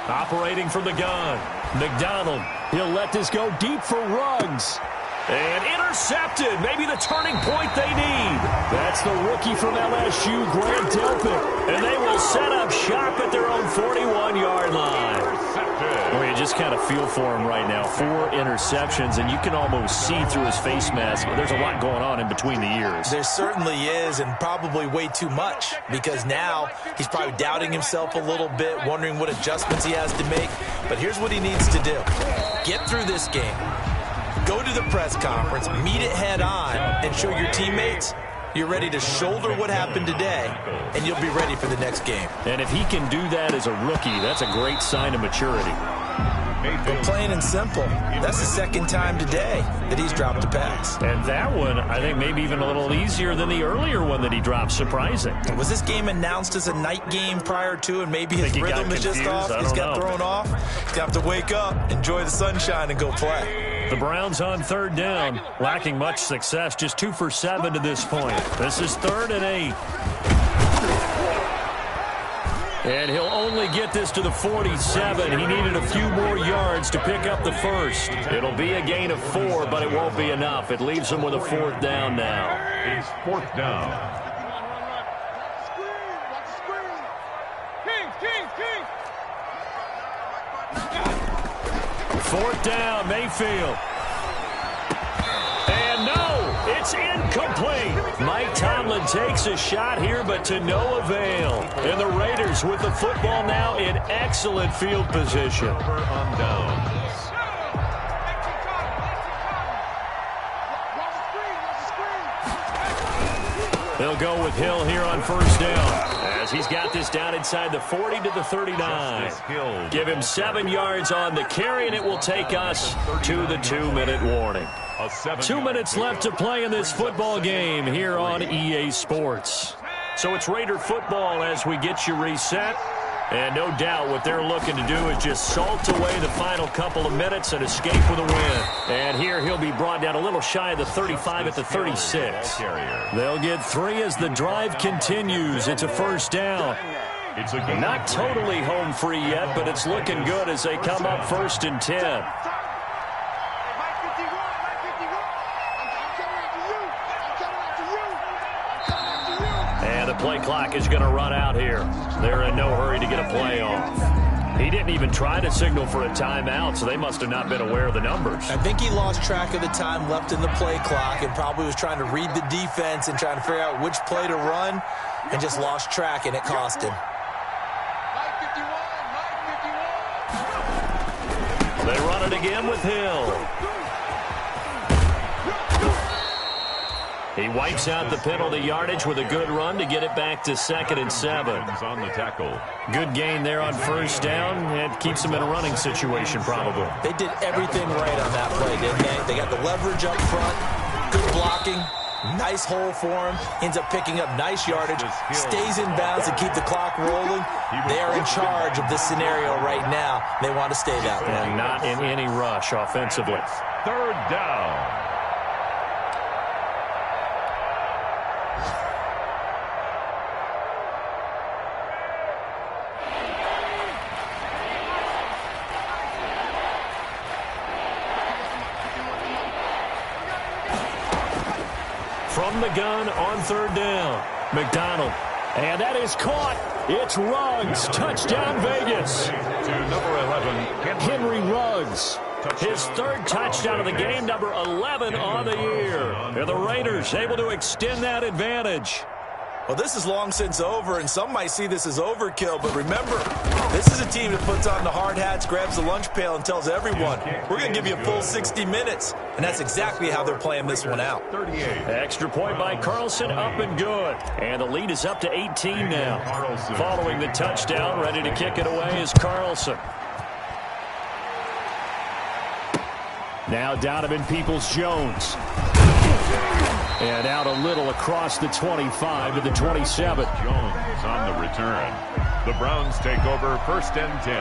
Operating from the gun, McDonald. He'll let this go deep for Ruggs. And intercepted. Maybe the turning point they need. That's the rookie from LSU, Grant Delpit. And they will set up shop at their own 41-yard line. Well, you just kind of feel for him right now. 4 interceptions, and you can almost see through his face mask. There's a lot going on in between the ears. There certainly is, and probably way too much, because now he's probably doubting himself a little bit, wondering what adjustments he has to make. But here's what he needs to do. Get through this game. Go to the press conference, meet it head on, and show your teammates you're ready to shoulder what happened today, and you'll be ready for the next game. And if he can do that as a rookie, that's a great sign of maturity. But plain and simple, that's the 2nd time today that he's dropped a pass. And that one, I think, maybe even a little easier than the earlier one that he dropped. Surprising. Was this game announced as a night game prior to, and maybe his rhythm is just off? He's got thrown off. He's got to wake up, enjoy the sunshine, and go play. The Browns on 3rd down, lacking much success, just 2 for 7 to this point. This is 3rd and 8. And he'll only get this to the 47. He needed a few more yards to pick up the first. It'll be a gain of 4, but it won't be enough. It leaves him with a 4th down now. It's 4th down. Fourth down, Mayfield. And no, it's incomplete. Mike Tomlin takes a shot here, but to no avail. And the Raiders with the football now in excellent field position. On downs. They'll go with Hill here on 1st down, as he's got this down inside the 40 to the 39. Give him 7 yards on the carry, and it will take us to the 2-minute warning. 2 minutes left to play in this football game here on EA Sports. So it's Raider football as we get you reset. And no doubt what they're looking to do is just salt away the final couple of minutes and escape with a win. And here he'll be brought down a little shy of the 35 at the 36. They'll get 3 as the drive continues. It's a 1st down. Not totally home free yet, but it's looking good as they come up 1st and 10. And the play clock is going to run out here. They're in no hurry to get a play off. He didn't even try to signal for a timeout, so they must have not been aware of the numbers. I think he lost track of the time left in the play clock and probably was trying to read the defense and trying to figure out which play to run and just lost track, and it cost him. They run it again with Hill. He wipes out the penalty yardage with a good run to get it back to 2nd and 7. On the tackle. Good gain there on 1st down. It keeps him in a running situation probably. They did everything right on that play, didn't they? They got the leverage up front, good blocking, nice hole for him, ends up picking up nice yardage, stays in bounds to keep the clock rolling. They are in charge of this scenario right now. They want to stay that way. And not in any rush offensively. 3rd down. From the gun on 3rd down, McDonald. And that is caught. It's Ruggs. Touchdown, Vegas. To number 11, Henry Ruggs. His 3rd touchdown of the game, number 11 on the year. And the Raiders able to extend that advantage. Well, this is long since over, and some might see this as overkill, but remember, this is a team that puts on the hard hats, grabs the lunch pail, and tells everyone, we're going to give you a full 60 minutes. And that's exactly how they're playing this one out. 38. Extra point by Carlson, up and good. And the lead is up to 18 now. Following the touchdown, ready to kick it away is Carlson. Now Donovan Peoples-Jones. And out a little across the 25 to the 27. Jones on the return. The Browns take over 1st and 10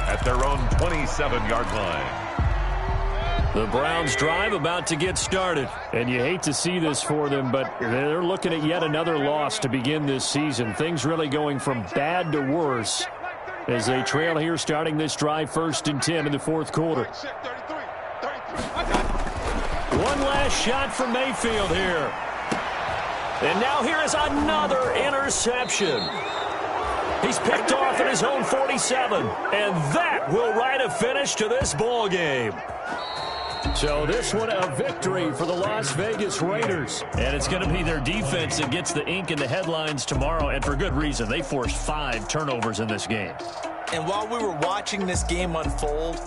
at their own 27-yard line. The Browns drive about to get started. And you hate to see this for them, but they're looking at yet another loss to begin this season. Things really going from bad to worse as they trail here starting this drive 1st and 10 in the 4th quarter. One last shot from Mayfield here. And now here is another interception. He's picked off at his own 47. And that will write a finish to this ball game. So this one a victory for the Las Vegas Raiders. And it's going to be their defense that gets the ink in the headlines tomorrow. And for good reason. They forced 5 turnovers in this game. And while we were watching this game unfold,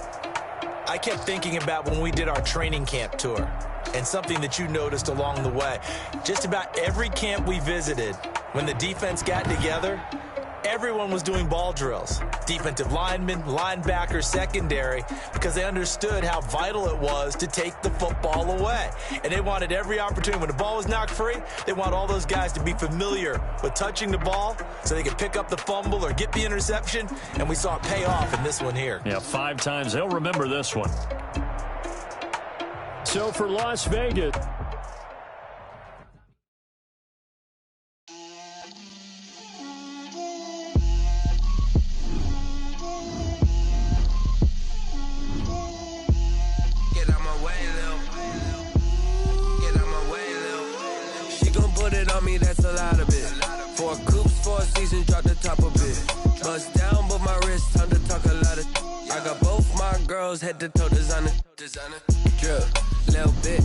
I kept thinking about when we did our training camp tour and something that you noticed along the way. Just about every camp we visited, when the defense got together, everyone was doing ball drills. Defensive linemen, linebackers, secondary, because they understood how vital it was to take the football away. And they wanted every opportunity. When the ball was knocked free, they want all those guys to be familiar with touching the ball so they could pick up the fumble or get the interception. And we saw it pay off in this one here. Yeah, 5 times. They'll remember this one. So for Las Vegas, me, that's a lot of it. 4 coops, 4 seasons, drop the top of it. Bust down, but my wrist, time to talk a lot of. I got both my girls, head to toe designer. Drip, little bit.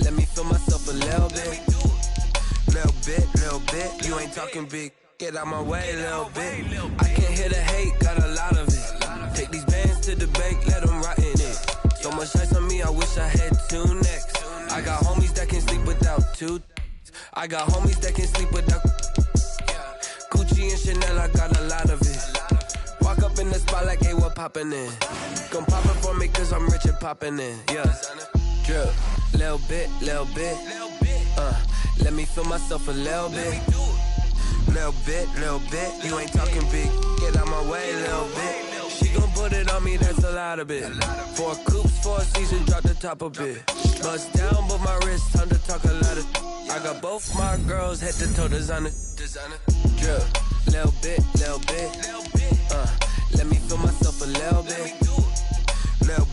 Let me feel myself a little bit. Little bit. You ain't talking big. Get out my way, little bit. I can't hear the hate, got a lot of it. Take these bands to the bank, let them rot in it. So much ice on me, I wish I had 2 necks. I got homies that can sleep without 2. I got homies that can sleep without Gucci and Chanel, I got a lot of it. Walk up in the spot like, hey, what poppin' in? Come pop it for me, cause I'm rich and poppin' in. Yeah, drip, little bit. Let me feel myself a little bit. Little bit. You ain't talking big. Get out my way, little bit. She gon' put it on me, that's a lot of it. 4 coops, 4 seasons, drop the top of it. Bust down, but my wrist, time to talk a lot of. I got both my girls, head to toe designer. Drip, little bit. Let me feel myself a little bit. Little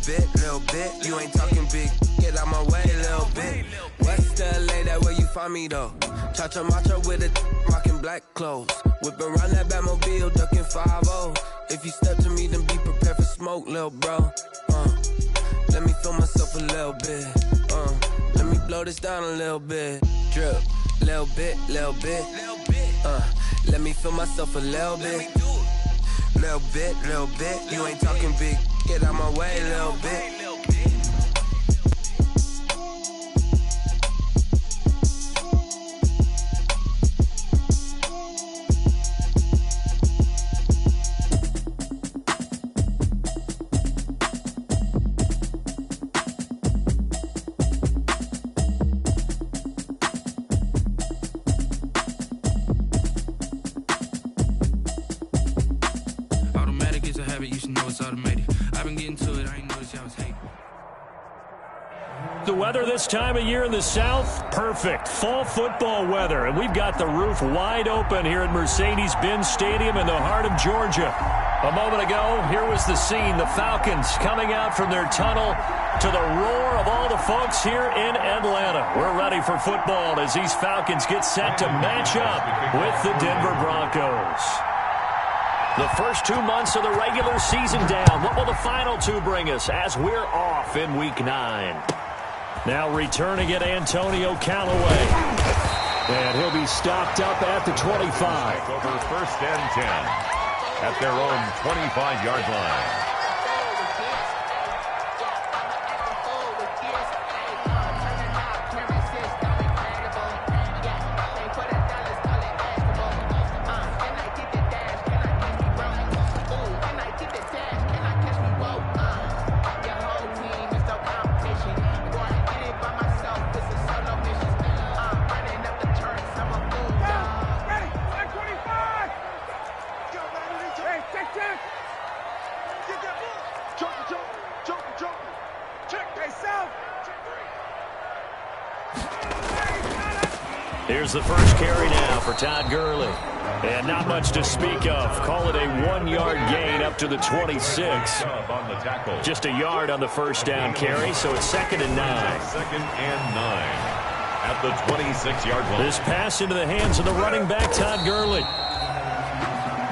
bit. You ain't talking big. Get out my way, little bit. West LA, that where you find me though. Cha-cha matcha with a rockin' black clothes. Whip around that Batmobile, ducking 5-0. If you step to me, then be prepared for smoke, little bro. Let me feel myself a little bit. Let me blow this down a little bit. Drip, little bit. Let me feel myself a little bit. Little bit. You ain't talking big. Get out my way, little bit. The weather this time of year in the South, perfect. Fall football weather, and we've got the roof wide open here at Mercedes-Benz Stadium in the heart of Georgia. A moment ago, here was the scene. The Falcons coming out from their tunnel to the roar of all the folks here in Atlanta. We're ready for football as these Falcons get set to match up with the Denver Broncos. The first 2 months of the regular season down. What will the final 2 bring us as we're off in Week 9? Now returning it, Antonio Callaway. And he'll be stopped up at the 25. Over first and 10 at their own 25-yard line. Here's the first carry now for Todd Gurley. And not much to speak of. Call it a 1-yard gain up to the 26. Just a yard on the first down carry, so it's 2nd and 9. 2nd and 9 at the 26-yard line. This pass into the hands of the running back, Todd Gurley.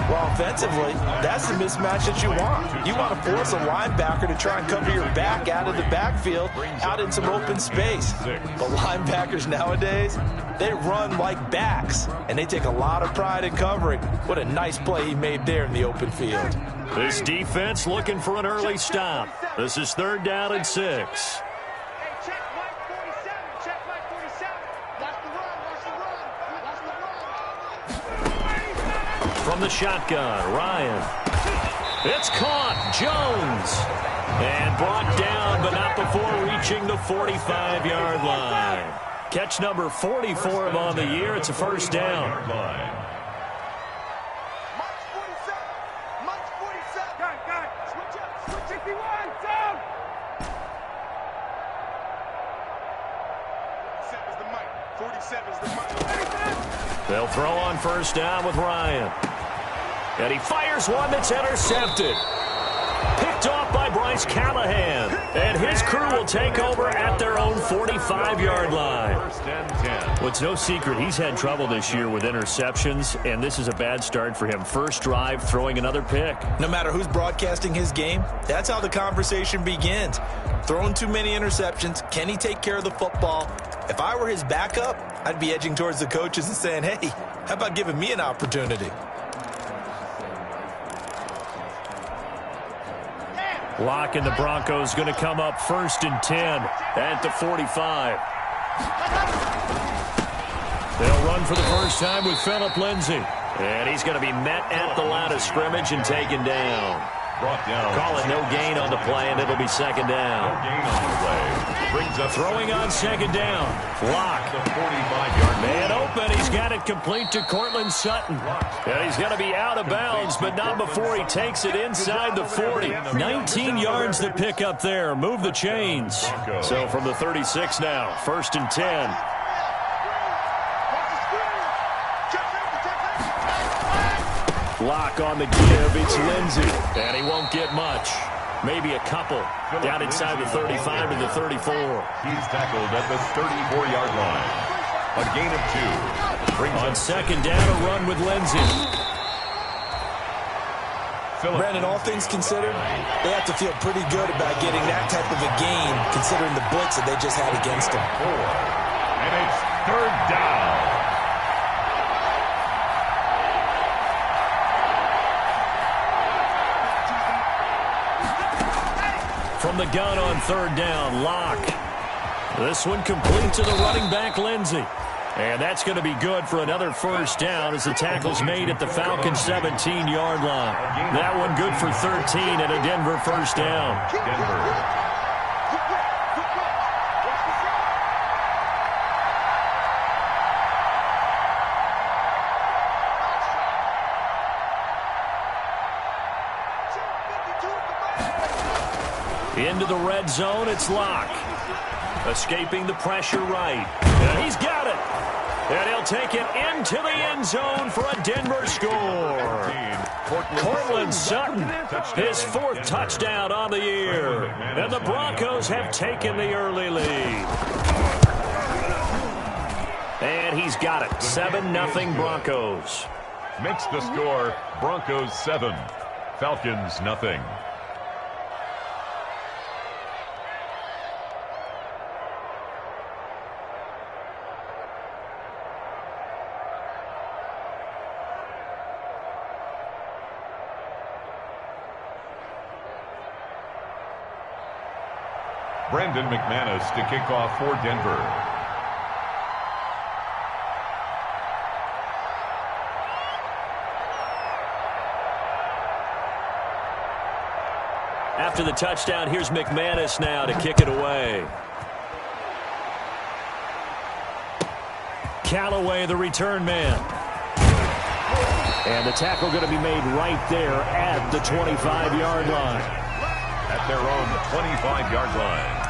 Well, offensively, that's the mismatch that you want. You want to force a linebacker to try and cover your back out of the backfield, out in some open space. But linebackers nowadays, they run like backs, and they take a lot of pride in covering. What a nice play he made there in the open field. This defense looking for an early stop. This is 3rd down and 6. From the shotgun, Ryan. It's caught. Jones. And brought down, but not before reaching the 45-yard line. Catch number 40 for him on the year. It's a first down. They'll throw on first down with Ryan. And he fires one that's intercepted. Picked off by Bryce Callahan. And his crew will take over at their own 45-yard line. Well, it's no secret he's had trouble this year with interceptions, and this is a bad start for him. First drive, throwing another pick. No matter who's broadcasting his game, that's how the conversation begins. Throwing too many interceptions, can he take care of the football? If I were his backup, I'd be edging towards the coaches and saying, hey, how about giving me an opportunity? Locke and the Broncos going to come up 1st and 10 at the 45. They'll run for the first time with Phillip Lindsay. And he's going to be met at the line of scrimmage and taken down. Brought down. Call it no gain on the play, and it'll be 2nd down. No gain on the play. Brings up throwing on 2nd down. Locke. The 45-yard Man open. He's got it complete to Cortland Sutton. And he's going to be out of bounds, but not before he takes it inside the 40. 19 yards to pick up there. Move the chains. So from the 36 now, 1st and 10. Locke on the give. It's Lindsay. And he won't get much. Maybe a couple. Down inside the 35 to the 34. He's tackled at the 34-yard line. A gain of 2. Brings on 2nd down, a run with Lindsay. Brandon, all things considered, they have to feel pretty good about getting that type of a gain, considering the blitz that they just had against them. And it's 3rd down. From the gun on 3rd down, Locke. This one complete to the running back, Lindsay. And that's going to be good for another first down as the tackle's made at the Falcons' 17-yard line. That one good for 13 and a Denver first down. Denver. Into the red zone, it's Locke. Escaping the pressure right. And he's got it. And he'll take it into the end zone for a Denver score. Cortland Sutton, his 4th touchdown on the year. And the Broncos have taken the early lead. And he's got it. 7-0 Broncos. Makes the score Broncos 7, Falcons nothing. Brandon McManus to kick off for Denver. After the touchdown, here's McManus now to kick it away. Callaway, the return man. And the tackle going to be made right there at the 25-yard line. At their own 25-yard line.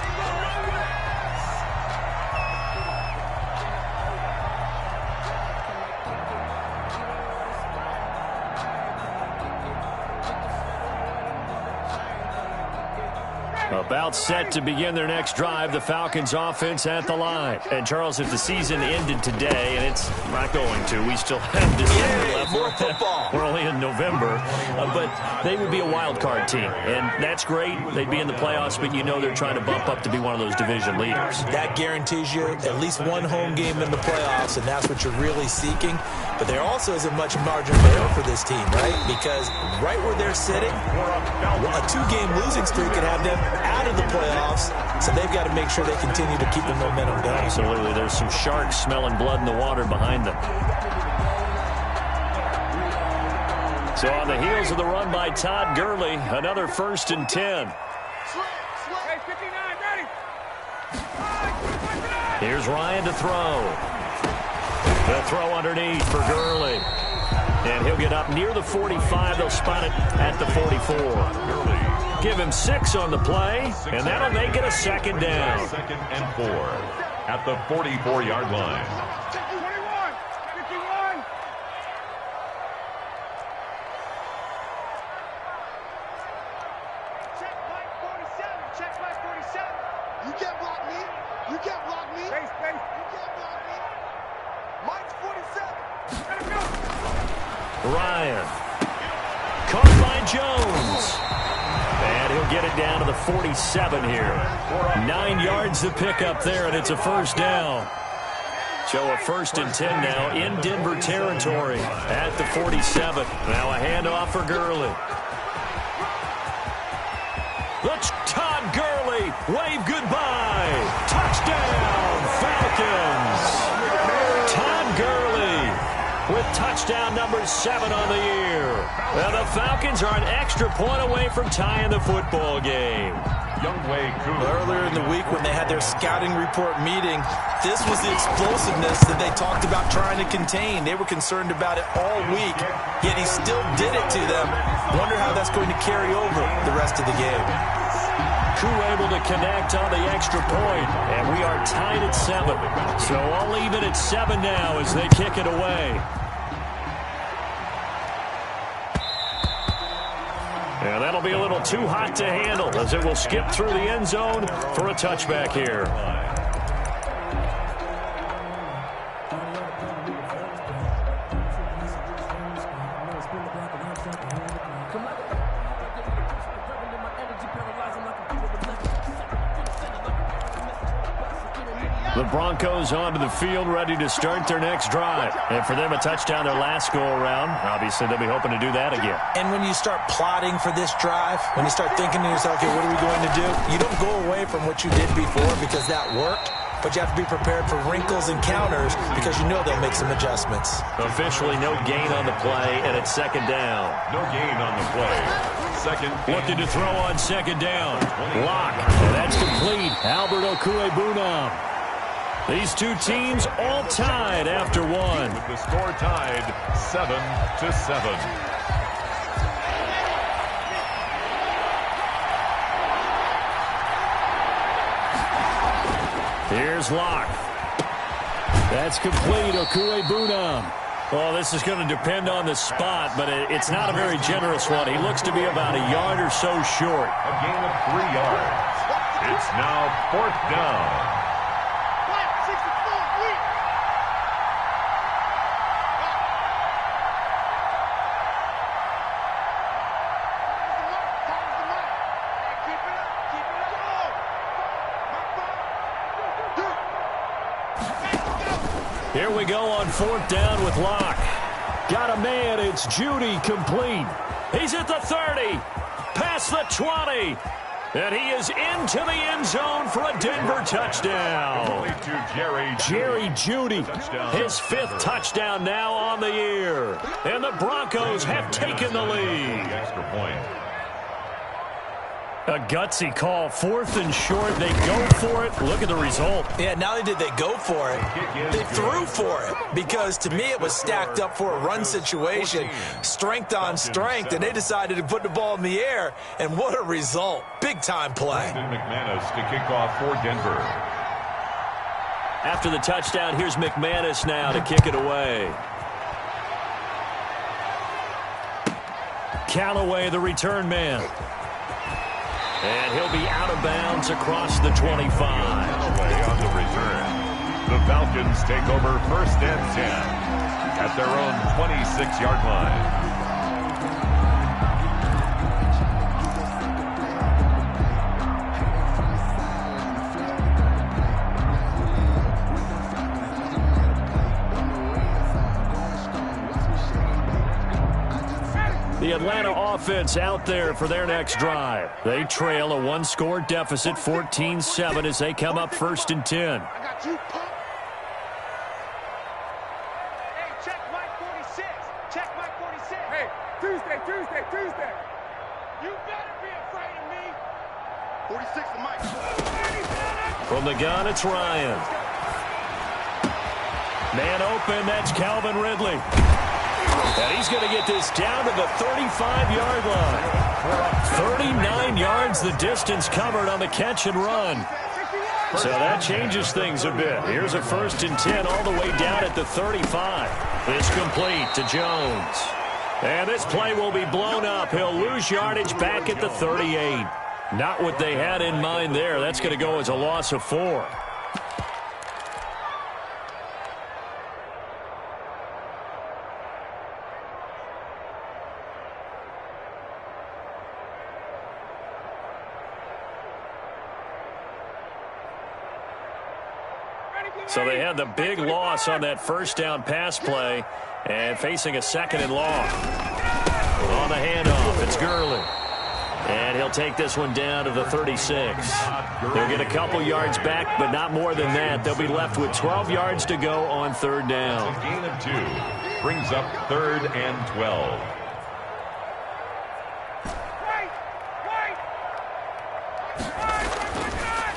About set to begin their next drive, the Falcons offense at the line. And Charles, if the season ended today, and it's not going to, we still have December left. More football. We're only in November, but they would be a wild card team, and that's great. They'd be in the playoffs, but you know they're trying to bump up to be one of those division leaders. That guarantees you at least one home game in the playoffs, and that's what you're really seeking. But there also isn't much margin of error for this team, right? Because right where they're sitting, a two-game losing streak could have them out of the playoffs, so they've got to make sure they continue to keep the momentum going. Absolutely. There's some sharks smelling blood in the water behind them. So on the heels of the run by Todd Gurley, another 1st and 10. Hey, 59, ready. Here's Ryan to throw. They'll throw underneath for Gurley. And he'll get up near the 45. They'll spot it at the 44. Give him 6 on the play, and that'll make it a 2nd down. 2nd and 4 at the 44-yard line. 21, 51. Check flag 47. Check flag 47. You can't block me. You can't block me. Space. You can't block me. Mike's 47. Let him go. Ryan. Caught by Jones. And he'll get it down to the 47 here. 9 yards to pick up there, and it's a 1st down. So a 1st and 10 now in Denver territory at the 47. Now a handoff for Gurley. Let's Todd Gurley wave goodbye. Touchdown, Falcons. Todd Gurley with touchdown number 7 on the year. Well, the Falcons are an extra point away from tying the football game. Earlier in the week when they had their scouting report meeting, this was the explosiveness that they talked about trying to contain. They were concerned about it all week, yet he still did it to them. Wonder how that's going to carry over the rest of the game. Koo able to connect on the extra point, and we are tied at 7. So I'll leave it at 7 now as they kick it away. And that'll be a little too hot to handle as it will skip through the end zone for a touchback here. The Broncos onto the field, ready to start their next drive. And for them, a touchdown their last go-around. Obviously, they'll be hoping to do that again. And when you start plotting for this drive, when you start thinking to yourself, okay, what are we going to do? You don't go away from what you did before because that worked, but you have to be prepared for wrinkles and counters because you know they'll make some adjustments. Officially, no gain on the play, and it's 2nd down. No gain on the play. 2nd. Looking to throw on 2nd down. Lock. And that's complete. Albert Okwuegbunam. These two teams all tied after 1. With the score tied 7-7. Here's Locke. That's complete. Okwuegbunam. Well, this is going to depend on the spot, but it's not a very generous one. He looks to be about a yard or so short. A gain of 3 yards. It's now 4th down. Here we go on 4th down with Locke. Got a man. It's Judy complete. He's at the 30. Past the 20. And he is into the end zone for a Denver touchdown. Jerry Jeudy, his 5th touchdown now on the year. And the Broncos have taken the lead. Extra point. A gutsy call, 4th and short. They go for it. Look at the result. Yeah, not only did they go for it, they threw for it. Because to me, it was stacked up for a run situation, strength on strength, and they decided to put the ball in the air. And what a result. Big-time play. McManus to kick off for Denver. After the touchdown, here's McManus now to kick it away. Callaway, the return man. And he'll be out of bounds across the 25. Away on the return. The Falcons take over 1st and 10 at their own 26-yard line. The Atlanta offense out there for their next drive. They trail a 1-score deficit, 14-7, as they come up 1st and 10. I got you, punk. Hey, check Mike 46. Check Mike 46. Hey, Tuesday. You better be afraid of me. 46 to Mike. From the gun, it's Ryan. Man open, that's Calvin Ridley. And he's going to get this down to the 35-yard line. 39 yards the distance covered on the catch and run. So that changes things a bit. Here's a 1st and 10 all the way down at the 35. It's complete to Jones. And this play will be blown up. He'll lose yardage back at the 38. Not what they had in mind there. That's going to go as a loss of 4. So they had the big loss on that 1st down pass play and facing a 2nd and long. On the handoff, it's Gurley. And he'll take this one down to the 36. They'll get a couple yards back, but not more than that. They'll be left with 12 yards to go on 3rd down. A gain of 2 brings up 3rd and 12.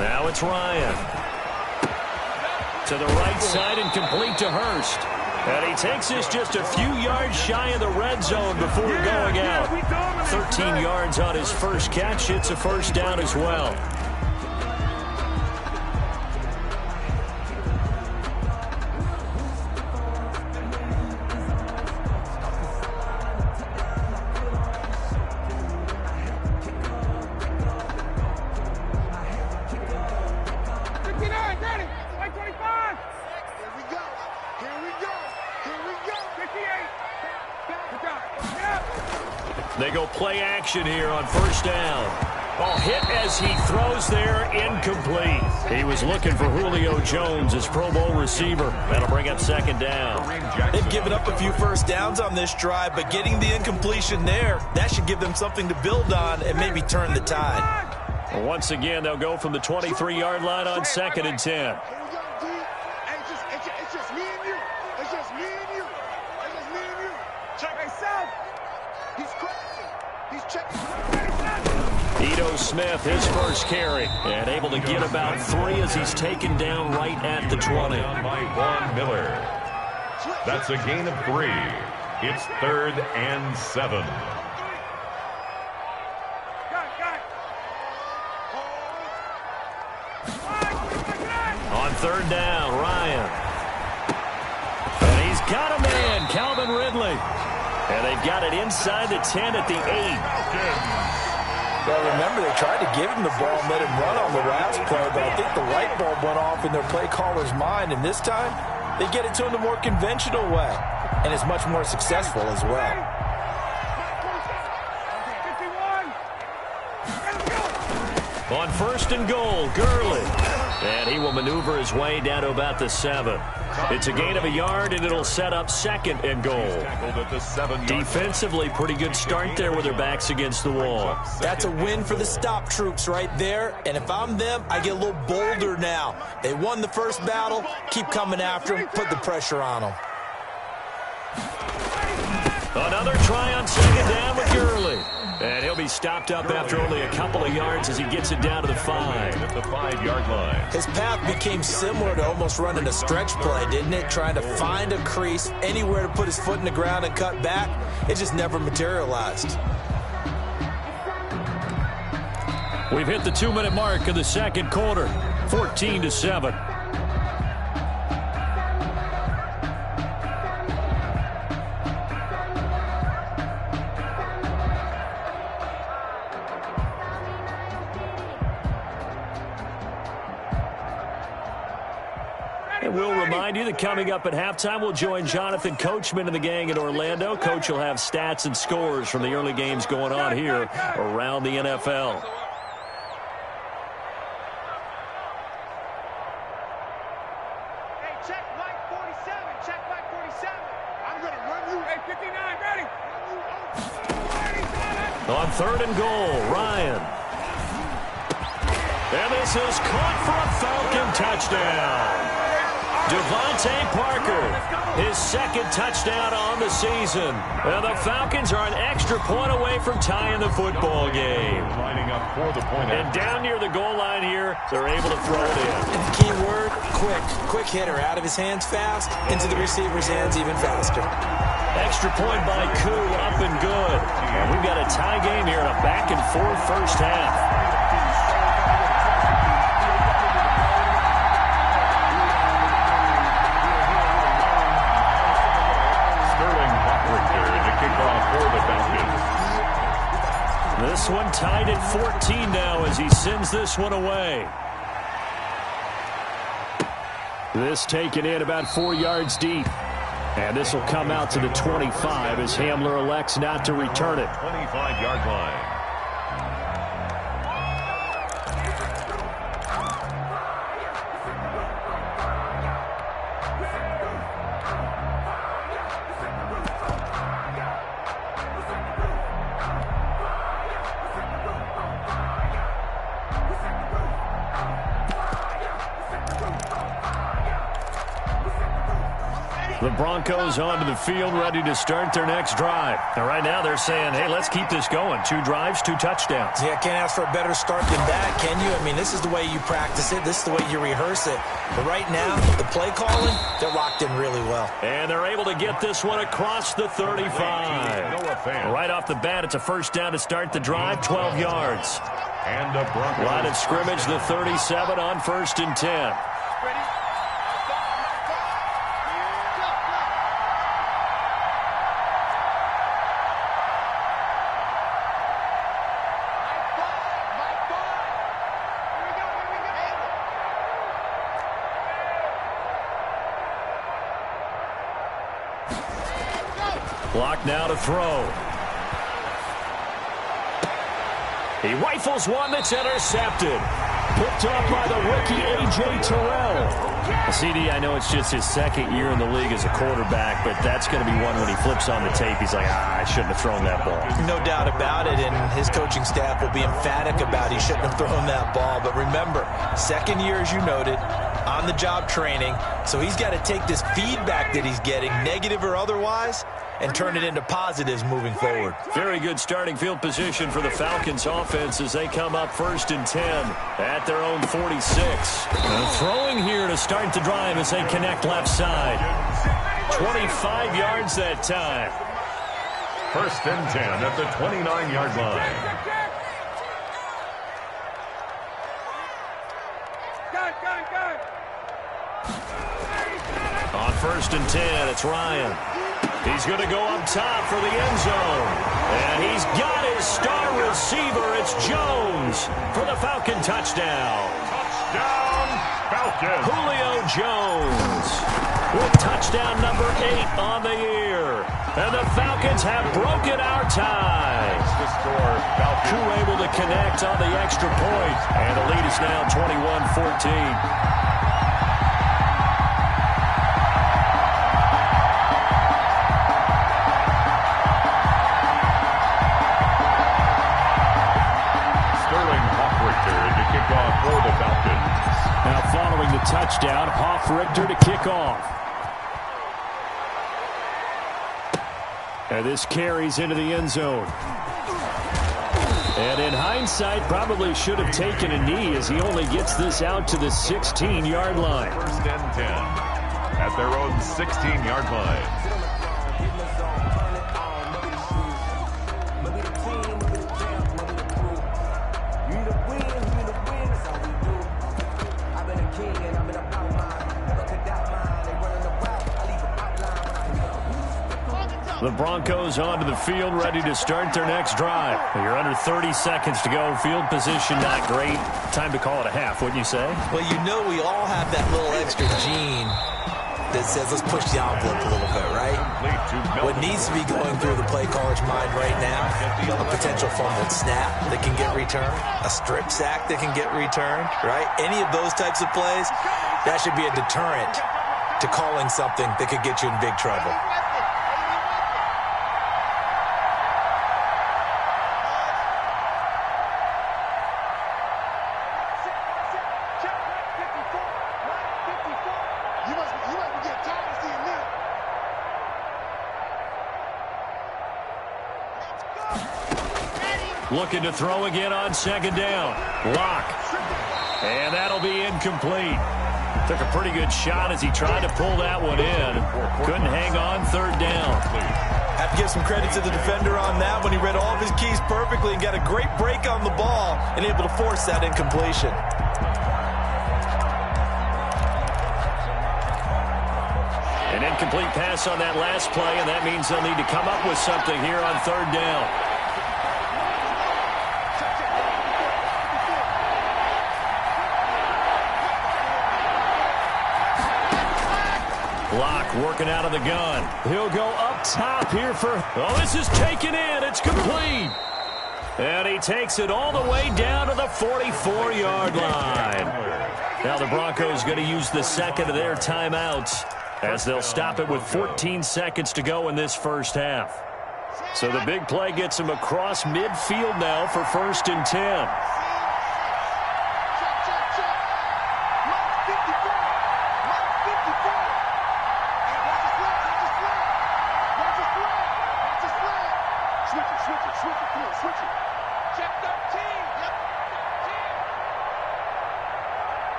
Now it's Ryan. To the right side and complete to Hurst. And he takes this just a few yards shy of the red zone before going out. 13 yards on his first catch. It's a 1st down as well. They go play action here on 1st down. Ball hit as he throws there, incomplete. He was looking for Julio Jones, his Pro Bowl receiver. That'll bring up 2nd down. They've given up a few 1st downs on this drive, but getting the incompletion there, that should give them something to build on and maybe turn the tide. Well, once again, they'll go from the 23-yard line on 2nd and 10. It's just me and you. It's just me and you. It's just me and you. Check yourself. He's crazy. He's checking. Ito Smith, his first carry, and able to get about 3 as he's taken down right at the 20. By Von Miller. That's a gain of 3. It's 3rd and 7. On 3rd down, Ryan. And he's got a man, Calvin Ridley. And they've got it inside the 10 at the 8. Well, remember, they tried to give him the ball and let him run on the last play, but I think the light bulb went off in their play caller's mind, and this time they get it to him the more conventional way, and it's much more successful as well. On 1st and goal, Gurley. And he will maneuver his way down to about the 7. It's a gain of a yard, and it'll set up 2nd and goal. Defensively, pretty good start there with their backs against the wall. That's a win for the stop troops right there. And if I'm them, I get a little bolder now. They won the first battle. Keep coming after them. Put the pressure on them. Another try on 2nd down with Gurley. And he'll be stopped up after only a couple of yards as he gets it down to the 5. At the 5-yard line. His path became similar to almost running a stretch play, didn't it? Trying to find a crease, anywhere to put his foot in the ground and cut back. It just never materialized. We've hit the 2-minute mark of the 2nd quarter. 14-7. And we'll remind you that coming up at halftime, we'll join Jonathan Coachman and the gang in Orlando. Coach will have stats and scores from the early games going on here around the NFL. Hey, check Mike 47. Check Mike 47. I'm going to run you. Hey, 59, ready. On 3rd and goal, Ryan. And this is caught for a Falcon touchdown. Devontae Parker, his 2nd touchdown on the season. Well, the Falcons are an extra point away from tying the football game. Lining up for the point. And down near the goal line here, they're able to throw it in. And the key word, quick. Quick hitter. Out of his hands fast, into the receiver's hands even faster. Extra point by Koo, up and good. And we've got a tie game here in a back-and-forth first half. This one tied at 14 now as he sends this one away. This taken in about 4 yards deep. And this will come out to the 25 as Hamler elects not to return it. 25-yard line. The Broncos onto the field, ready to start their next drive. And right now they're saying, hey, let's keep this going. 2 drives, 2 touchdowns. Yeah, can't ask for a better start than that, can you? I mean, this is the way you practice it. This is the way you rehearse it. But right now, the play calling, they're locked in really well. And they're able to get this one across the 35. Right off the bat, it's a first down to start the drive, 12 yards. And the Broncos. Line of scrimmage, the 37 on 1st and 10. Block now to throw. He rifles one that's intercepted. Picked off by the rookie A.J. Terrell. CD, I know it's just his 2nd year in the league as a quarterback, but that's going to be one when he flips on the tape. He's like, I shouldn't have thrown that ball. No doubt about it, and his coaching staff will be emphatic about he shouldn't have thrown that ball. But remember, 2nd year, as you noted, on-the-job training, so he's got to take this feedback that he's getting, negative or otherwise, and turn it into positives moving forward. Very good starting field position for the Falcons offense as they come up 1st and 10 at their own 46. Throwing here to start the drive as they connect left side. 25 yards that time. 1st and 10 at the 29-yard line. On 1st and 10, it's Ryan. He's going to go up top for the end zone. And he's got his star receiver. It's Jones for the Falcon touchdown. Touchdown, Falcons. Julio Jones with touchdown number 8 on the year. And the Falcons have broken our tie. Who able to connect on the extra point. And the lead is now 21-14. For the Falcons. Now following the touchdown, Hoff-Richter to kick off. And this carries into the end zone. And in hindsight, probably should have taken a knee as he only gets this out to the 16-yard line. First and 10 at their own 16-yard line. The Broncos onto the field, ready to start their next drive. You're under 30 seconds to go. Field position not great. Time to call it a half, wouldn't you say? Well, you know we all have that little extra gene that says let's push the envelope a little bit, right? What needs to be going through the play caller's mind right now, a potential fumbled snap that can get returned, a strip sack that can get returned, right? Any of those types of plays, that should be a deterrent to calling something that could get you in big trouble. Looking to throw again on second down. Lock. And that'll be incomplete. Took a pretty good shot as he tried to pull that one in. Couldn't hang on third down. Have to give some credit to the defender on that when he read all of his keys perfectly and got a great break on the ball and able to force that incompletion. An incomplete pass on that last play, and that means they'll need to come up with something here on third down. Lock working out of the gun. He'll go up top here for... Oh, this is taken in. It's complete. And he takes it all the way down to the 44-yard line. Now the Broncos going to use the second of their timeouts as they'll stop it with 14 seconds to go in this first half. So the big play gets him across midfield now for 1st and 10.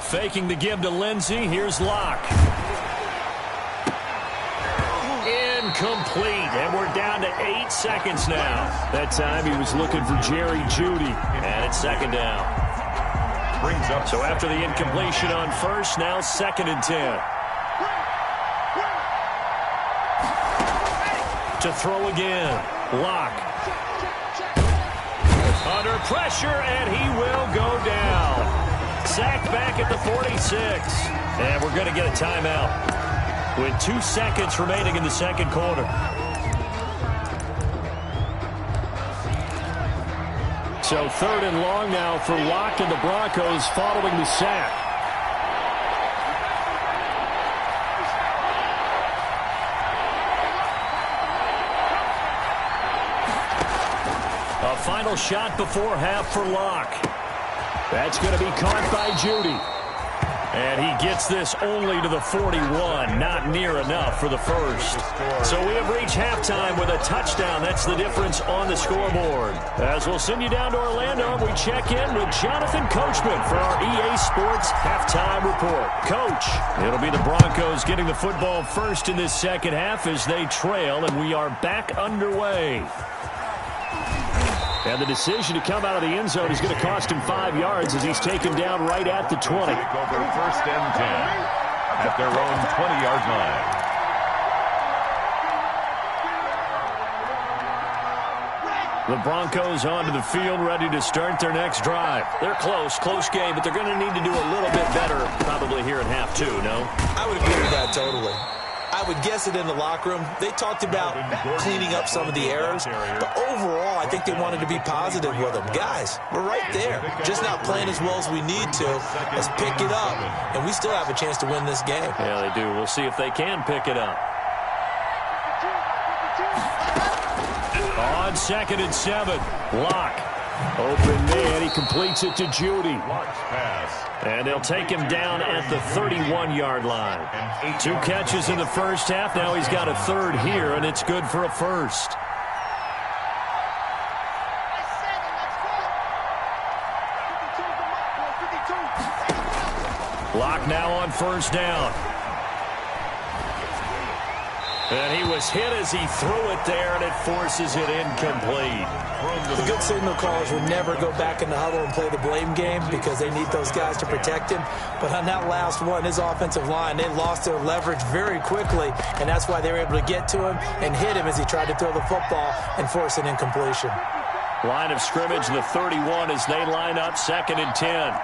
Faking the give to Lindsey. Here's Locke. Incomplete. And we're down to 8 seconds now. That time he was looking for Jerry Jeudy. And it's second down. Brings up. So after the incompletion on first, now 2nd and 10. To throw again. Locke. Under pressure, and he will go down. Sacked back at the 46. And we're going to get a timeout with 2 seconds remaining in the second quarter. So 3rd and long now for Locke and the Broncos following the sack. A final shot before half for Locke. That's going to be caught by Jeudy. And he gets this only to the 41. Not near enough for the first. So we have reached halftime with a touchdown. That's the difference on the scoreboard. As we'll send you down to Orlando, we check in with Jonathan Coachman for our EA Sports Halftime Report. Coach, it'll be the Broncos getting the football first in this second half as they trail, and we are back underway. And the decision to come out of the end zone is going to cost him 5 yards as he's taken down right at the 20. Take over 1st and 10 at their own 20-yard line. The Broncos onto the field, ready to start their next drive. They're close game, but they're going to need to do a little bit better probably here in half two, no? I would agree with that totally. I would guess it in the locker room. They talked about cleaning up some of the errors, but overall, I think they wanted to be positive with them. Guys, we're right there. Just not playing as well as we need to. Let's pick it up, and we still have a chance to win this game. Yeah, they do. We'll see if they can pick it up. On 2nd and 7, Locke. Open man, he completes it to Judy. And they'll take him down at the 31-yard line. 2 catches in the first half. Now he's got a third here, and it's good for a first. Locke now on first down. And he was hit as he threw it there, and it forces it incomplete. The good signal callers will never go back in the huddle and play the blame game because they need those guys to protect him. But on that last one, his offensive line, they lost their leverage very quickly, and that's why they were able to get to him and hit him as he tried to throw the football and force an incompletion. Line of scrimmage, the 31, as they line up 2nd and 10.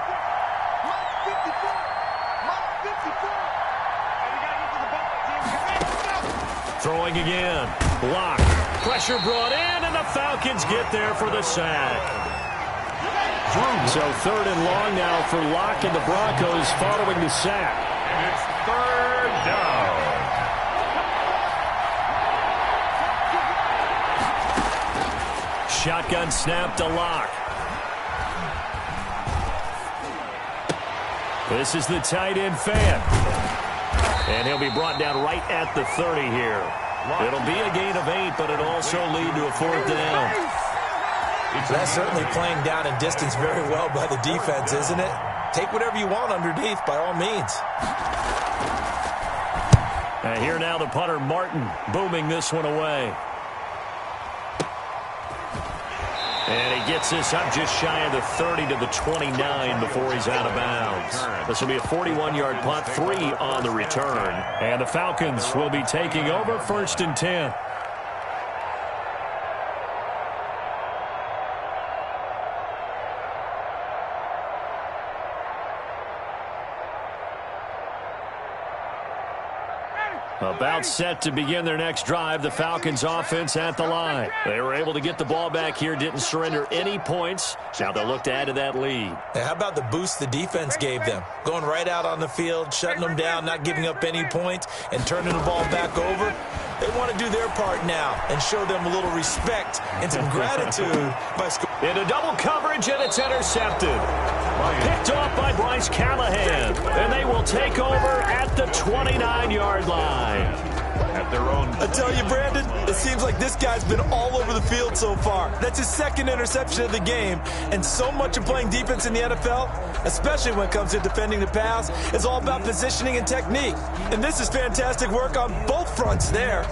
Throwing again. Locke. Pressure brought in, and the Falcons get there for the sack. So 3rd and long now for Locke and the Broncos following the sack. And it's 3rd down. Shotgun snap to Locke. This is the tight end fan. And he'll be brought down right at the 30 here. It'll be a gain of 8, but it'll also lead to a 4th down. That's certainly playing down in distance very well by the defense, isn't it? Take whatever you want underneath, by all means. Here now the punter, Martin, booming this one away. And he gets this up just shy of the 30 to the 29 before he's out of bounds. This will be a 41-yard punt, 3 on the return. And the Falcons will be taking over 1st and 10. About set to begin their next drive, the Falcons offense at the line. They were able to get the ball back here, didn't surrender any points. Now they'll look to add to that lead. Hey, how about the boost the defense gave them? Going right out on the field, shutting them down, not giving up any points, and turning the ball back over. They want to do their part now and show them a little respect and some gratitude by scoring. Into double coverage, and it's intercepted. Picked off by Bryce Callahan. And they will take over at the 29-yard line. At their own. I tell you, Brandon, it seems like this guy's been all over the field so far. That's his 2nd interception of the game. And so much of playing defense in the NFL, especially when it comes to defending the pass, is all about positioning and technique. And this is fantastic work on both fronts there.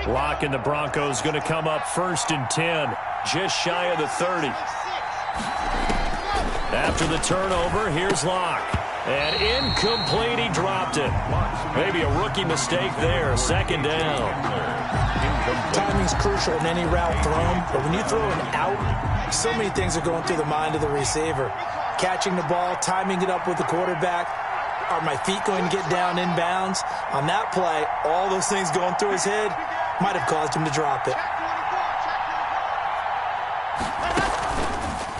Locke and the Broncos going to come up 1st and 10, just shy of the 30. After the turnover, here's Locke. And incomplete, he dropped it. Maybe a rookie mistake there, 2nd down. Timing's crucial in any route thrown, but when you throw an out, so many things are going through the mind of the receiver. Catching the ball, timing it up with the quarterback. Are my feet going to get down inbounds? On that play, all those things going through his head might have caused him to drop it.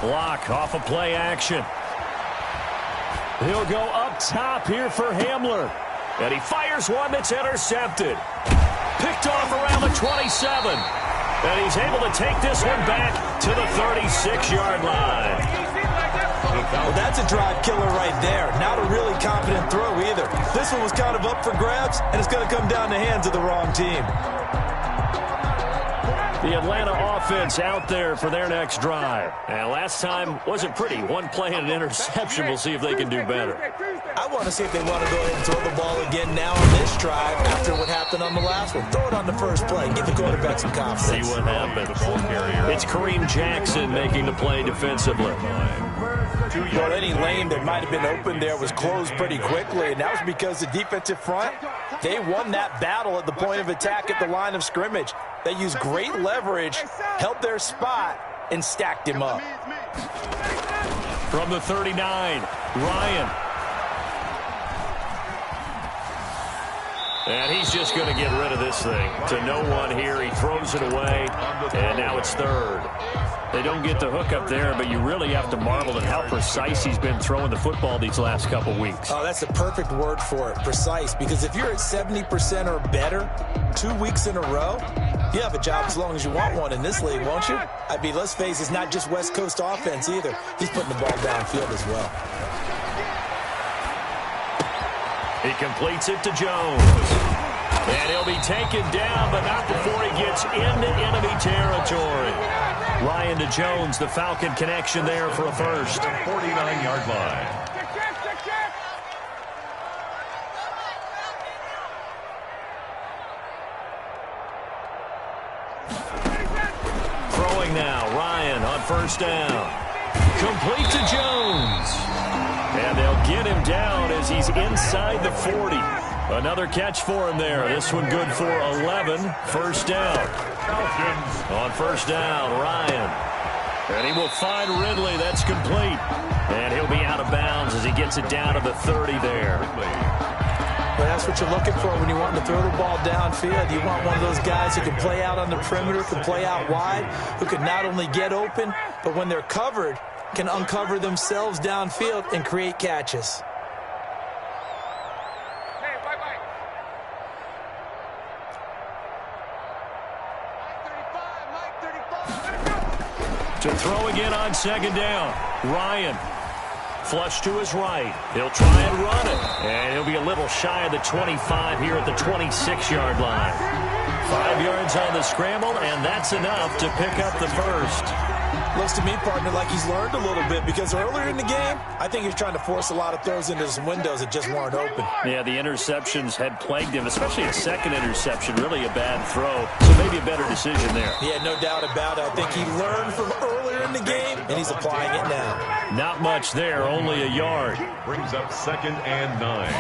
Locke off of play action. He'll go up top here for Hamler. And he fires one that's intercepted. Picked off around the 27. And he's able to take this one back to the 36-yard line. Well, that's a drive killer right there. Not a really confident throw either. This one was kind of up for grabs, and it's going to come down the hands of the wrong team. The Atlanta offense out there for their next drive. And last time wasn't pretty. One play and an interception. We'll see if they can do better. I want to see if they want to go ahead and throw the ball again now on this drive after what happened on the last one. Throw it on the first play. Give the quarterback some confidence. See what happens. It's Kareem Jackson making the play defensively. Well, any lane that might have been open there was closed pretty quickly, and that was because the defensive front, they won that battle at the point of attack at the line of scrimmage. They used great leverage, held their spot, and stacked him up. From the 39, Ryan. And he's just going to get rid of this thing to no one here. He throws it away, and now it's third. They don't get the hook up there, but you really have to marvel at how precise he's been throwing the football these last couple weeks. Oh, that's the perfect word for it, precise. Because if you're at 70% or better 2 weeks in a row, you have a job as long as you want one in this league, won't you? I mean, let's face it, it's not just West Coast offense either. He's putting the ball downfield as well. He completes it to Jones. And he'll be taken down, but not before he gets into enemy territory. Ryan to Jones, the Falcon connection there for a first. 49-yard line. Throwing now, Ryan on first down. Complete to Jones. And they'll get him down as he's inside the 40. Another catch for him there. This one good for 11. First down. Falcons. On first down, Ryan. And he will find Ridley. That's complete. And he'll be out of bounds as he gets it down to the 30 there. Well, that's what you're looking for when you want to throw the ball downfield. You want one of those guys who can play out on the perimeter, can play out wide, who can not only get open, but when they're covered, can uncover themselves downfield and create catches. To throw again on second down. Ryan. Flush to his right. He'll try and run it. And he'll be a little shy of the 25 here at the 26-yard line. 5 yards on the scramble, and that's enough to pick up the first. Looks to me, partner, like he's learned a little bit because earlier in the game, I think he's trying to force a lot of throws into some windows that just weren't open. Yeah, the interceptions had plagued him, especially a second interception, really a bad throw. So maybe a better decision there. Yeah, no doubt about it. I think he learned from earlier in the game, and he's applying it now. Not much there, only a yard. Brings up 2nd and 9.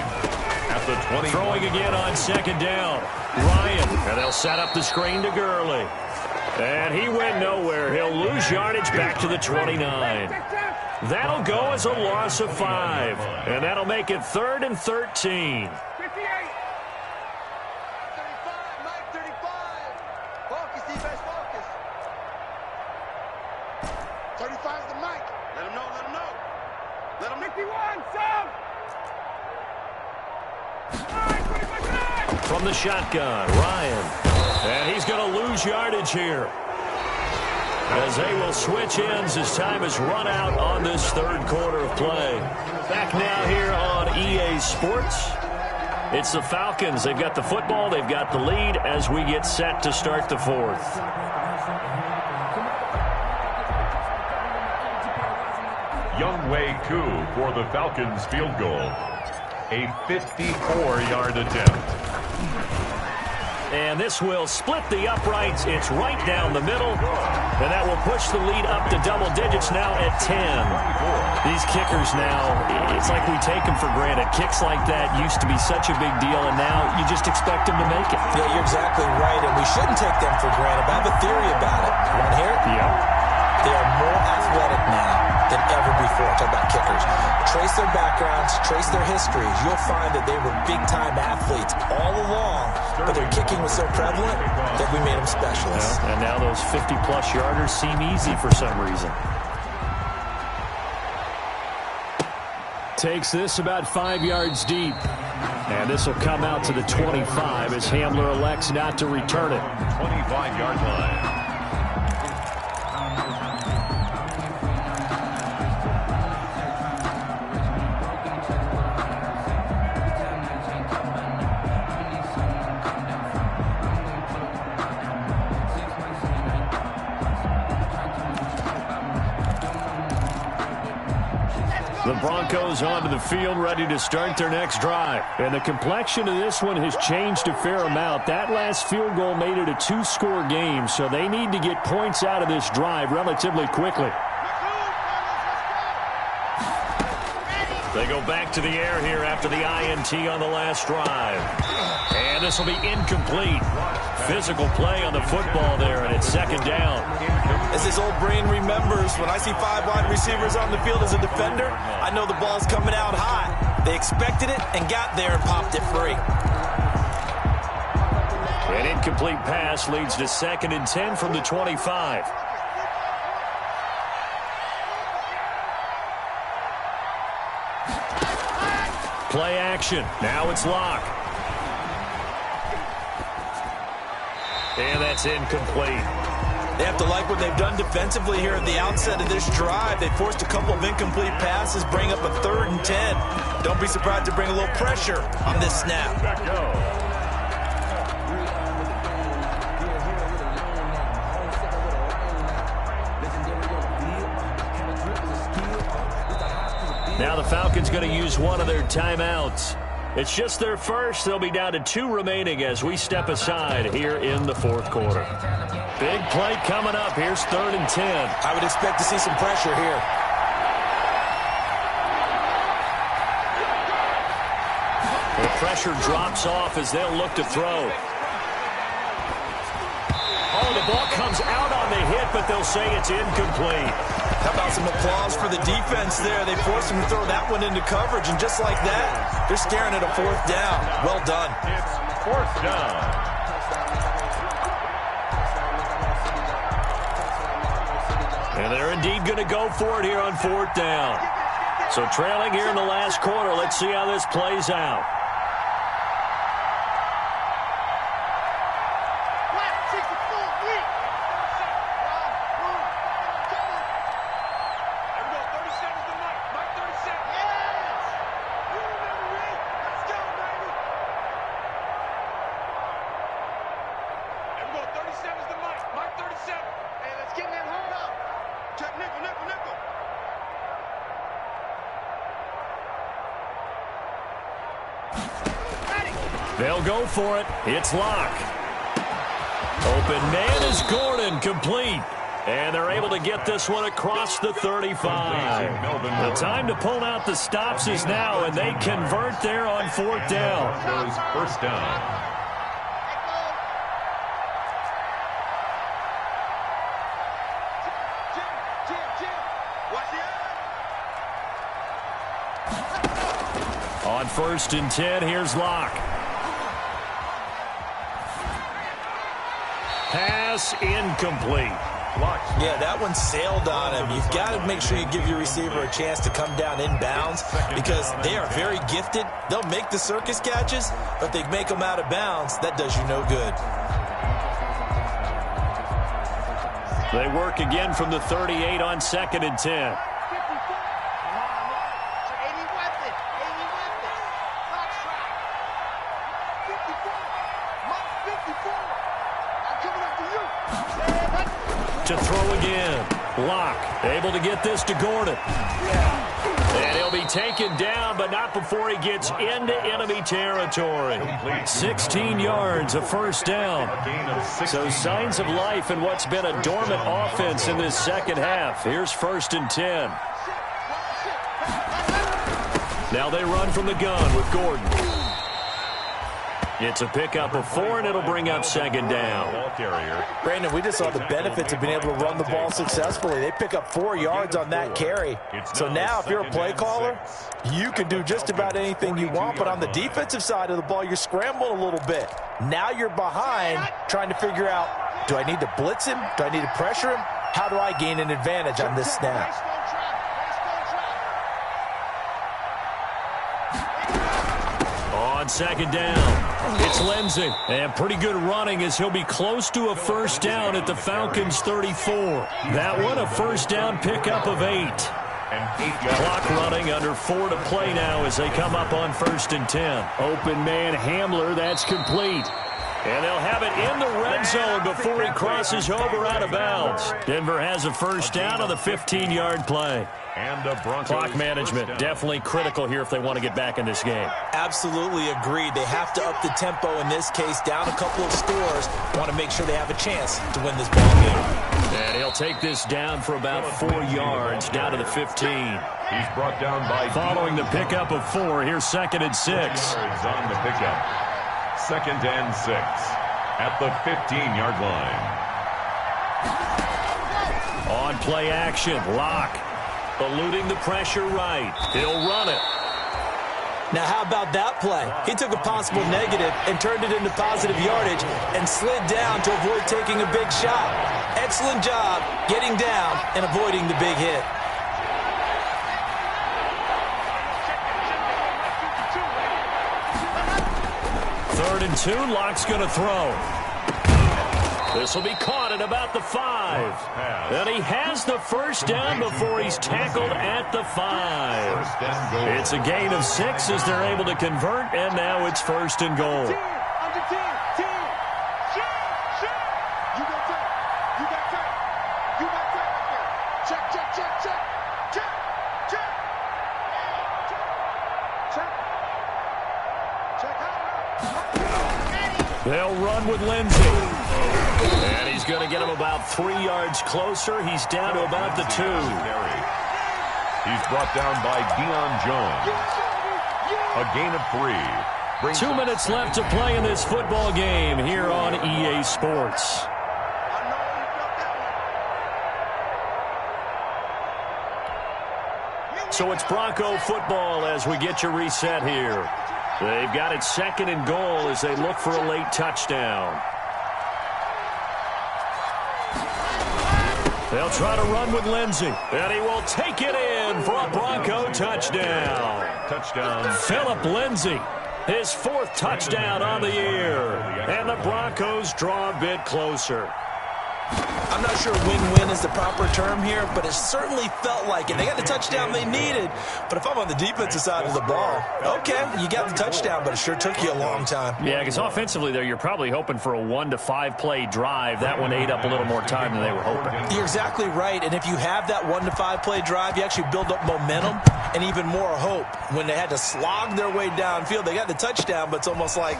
At the 20. Throwing again on second down. Ryan, and they'll set up the screen to Gurley. And he went nowhere. He'll lose yardage back to the 29. That'll go as a loss of 5. And that'll make it 3rd and 13. 35, Mike, 35. Focus, defense, focus. 35 is the Mike. Let him know, let him know. Let him 51, Sam. From the shotgun, Ryan. And he's going to lose yardage here, as they will switch ends as time has run out on this third quarter of play. Back now here on EA Sports. It's the Falcons. They've got the football. They've got the lead as we get set to start the fourth. Younghoe Koo for the Falcons field goal. A 54-yard attempt. And this will split the uprights. It's right down the middle. And that will push the lead up to double digits now at 10. These kickers now, it's like we take them for granted. Kicks like that used to be such a big deal, and now you just expect them to make it. Yeah, you're exactly right, and we shouldn't take them for granted. But I have a theory about it. You want to hear it? Yeah. They are more athletic now than ever before. Talk about kickers. Trace their backgrounds, trace their histories. You'll find that they were big-time athletes all along, but their kicking was so prevalent that we made them specialists. Yeah, and now those 50-plus yarders seem easy for some reason. Takes this about 5 yards deep. And this will come out to the 25 as Hamler elects not to return it. 25-yard line. The Broncos onto the field, ready to start their next drive. And the complexion of this one has changed a fair amount. That last field goal made it a 2-score game, so they need to get points out of this drive relatively quickly. The They go back to the air here after the INT on the last drive. And this will be incomplete. Physical play on the football there, and it's second down. As his old brain remembers, when I see 5 wide receivers on the field as a defender, I know the ball's coming out high. They expected it and got there and popped it free. An incomplete pass leads to 2nd and 10 from the 25. Play action. Now it's Locke. And that's incomplete. They have to like what they've done defensively here at the outset of this drive. They forced a couple of incomplete passes, bring up a 3rd and 10. Don't be surprised to bring a little pressure on this snap. Now the Falcons going to use one of their timeouts. It's just their first. They'll be down to 2 remaining as we step aside here in the 4th quarter. Big play coming up. Here's 3rd and 10. I would expect to see some pressure here. The pressure drops off as they'll look to throw. Oh, the ball comes out on the hit, but they'll say it's incomplete. How about some applause for the defense there? They forced him to throw that one into coverage, and just like that, they're staring at a 4th down. Well done. It's 4th down. And they're indeed going to go for it here on 4th down. So trailing here in the last quarter. Let's see how this plays out. They'll go for it. It's Locke. Open man is Gordon, complete. And they're able to get this one across the 35. The time to pull out the stops is now, and they convert there on 4th down. Goes 1st down. On 1st and 10, here's Locke. Pass incomplete. Yeah, that one sailed on him. You've got to make sure you give your receiver a chance to come down inbounds because they are very gifted. They'll make the circus catches, but they make them out of bounds. That does you no good. They work again from the 38 on 2nd and 10. To throw again. Locke able to get this to Gordon. And he'll be taken down, but not before he gets into enemy territory. 16 yards, a 1st down. So signs of life in what's been a dormant offense in this 2nd half. Here's 1st and 10. Now they run from the gun with Gordon. It's a pickup of 4, and it'll bring up 2nd down. Brandon, we just saw the benefits of being able to run the ball successfully. They pick up 4 yards on that carry. So now if you're a play caller, you can do just about anything you want. But on the defensive side of the ball, you're scrambling a little bit. Now you're behind trying to figure out, do I need to blitz him? Do I need to pressure him? How do I gain an advantage on this snap? On 2nd down, it's Lindsey. And pretty good running as he'll be close to a 1st down at the Falcons' 34. That one, a 1st down pickup of 8. Clock running, under 4 to play now as they come up on 1st and 10. Open man Hamler, that's complete. And they'll have it in the red zone before he crosses over out of bounds. Denver has a 1st down on the 15-yard play. And the Broncos. Clock management definitely critical here if they want to get back in this game. Absolutely agreed. They have to up the tempo in this case, down a couple of scores. Want to make sure they have a chance to win this ball game. And he'll take this down for about 4 yards, down to the 15. He's brought down by... Following the pickup of 4, here's 2nd and 6. Yards on the pickup. 2nd and 6 at the 15-yard line. On play action, Locke eluding the pressure right. He'll run it. Now, how about that play? He took a possible negative and turned it into positive yardage and slid down to avoid taking a big shot. Excellent job getting down and avoiding the big hit. Third and 2, Locke's going to throw. This will be caught at about the 5. And he has the first down before he's tackled at the 5. It's a gain of 6 as they're able to convert, and now it's 1st and goal. They'll run with Lindsey. And he's going to get him about 3 yards closer. He's down to about the 2. He's brought down by Deion Jones. A gain of 3. 2 minutes left to play in this football game here on EA Sports. So it's Bronco football as we get you reset here. They've got it 2nd and goal as they look for a late touchdown. They'll try to run with Lindsey, and he will take it in for a Bronco touchdown. Touchdown. Philip Lindsey, his 4th touchdown on the year. And the Broncos draw a bit closer. I'm not sure win-win is the proper term here, but it certainly felt like it. They got the touchdown they needed, but if I'm on the defensive side of the ball, okay, you got the touchdown, but it sure took you a long time. Yeah, because offensively, there, you're probably hoping for a 1 to 5 play drive. That one ate up a little more time than they were hoping. You're exactly right, and if you have that 1 to 5 play drive, you actually build up momentum and even more hope. When they had to slog their way downfield, they got the touchdown, but it's almost like,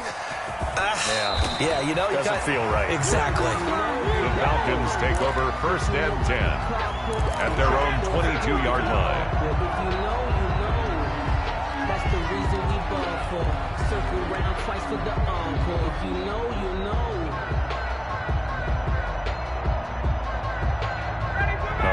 yeah, you know, doesn't feel right. Exactly. The Falcons take over 1st and 10 at their own 22-yard line. If you know, that's the reason we ball for. Circle round twice for the encore. If you know, you know.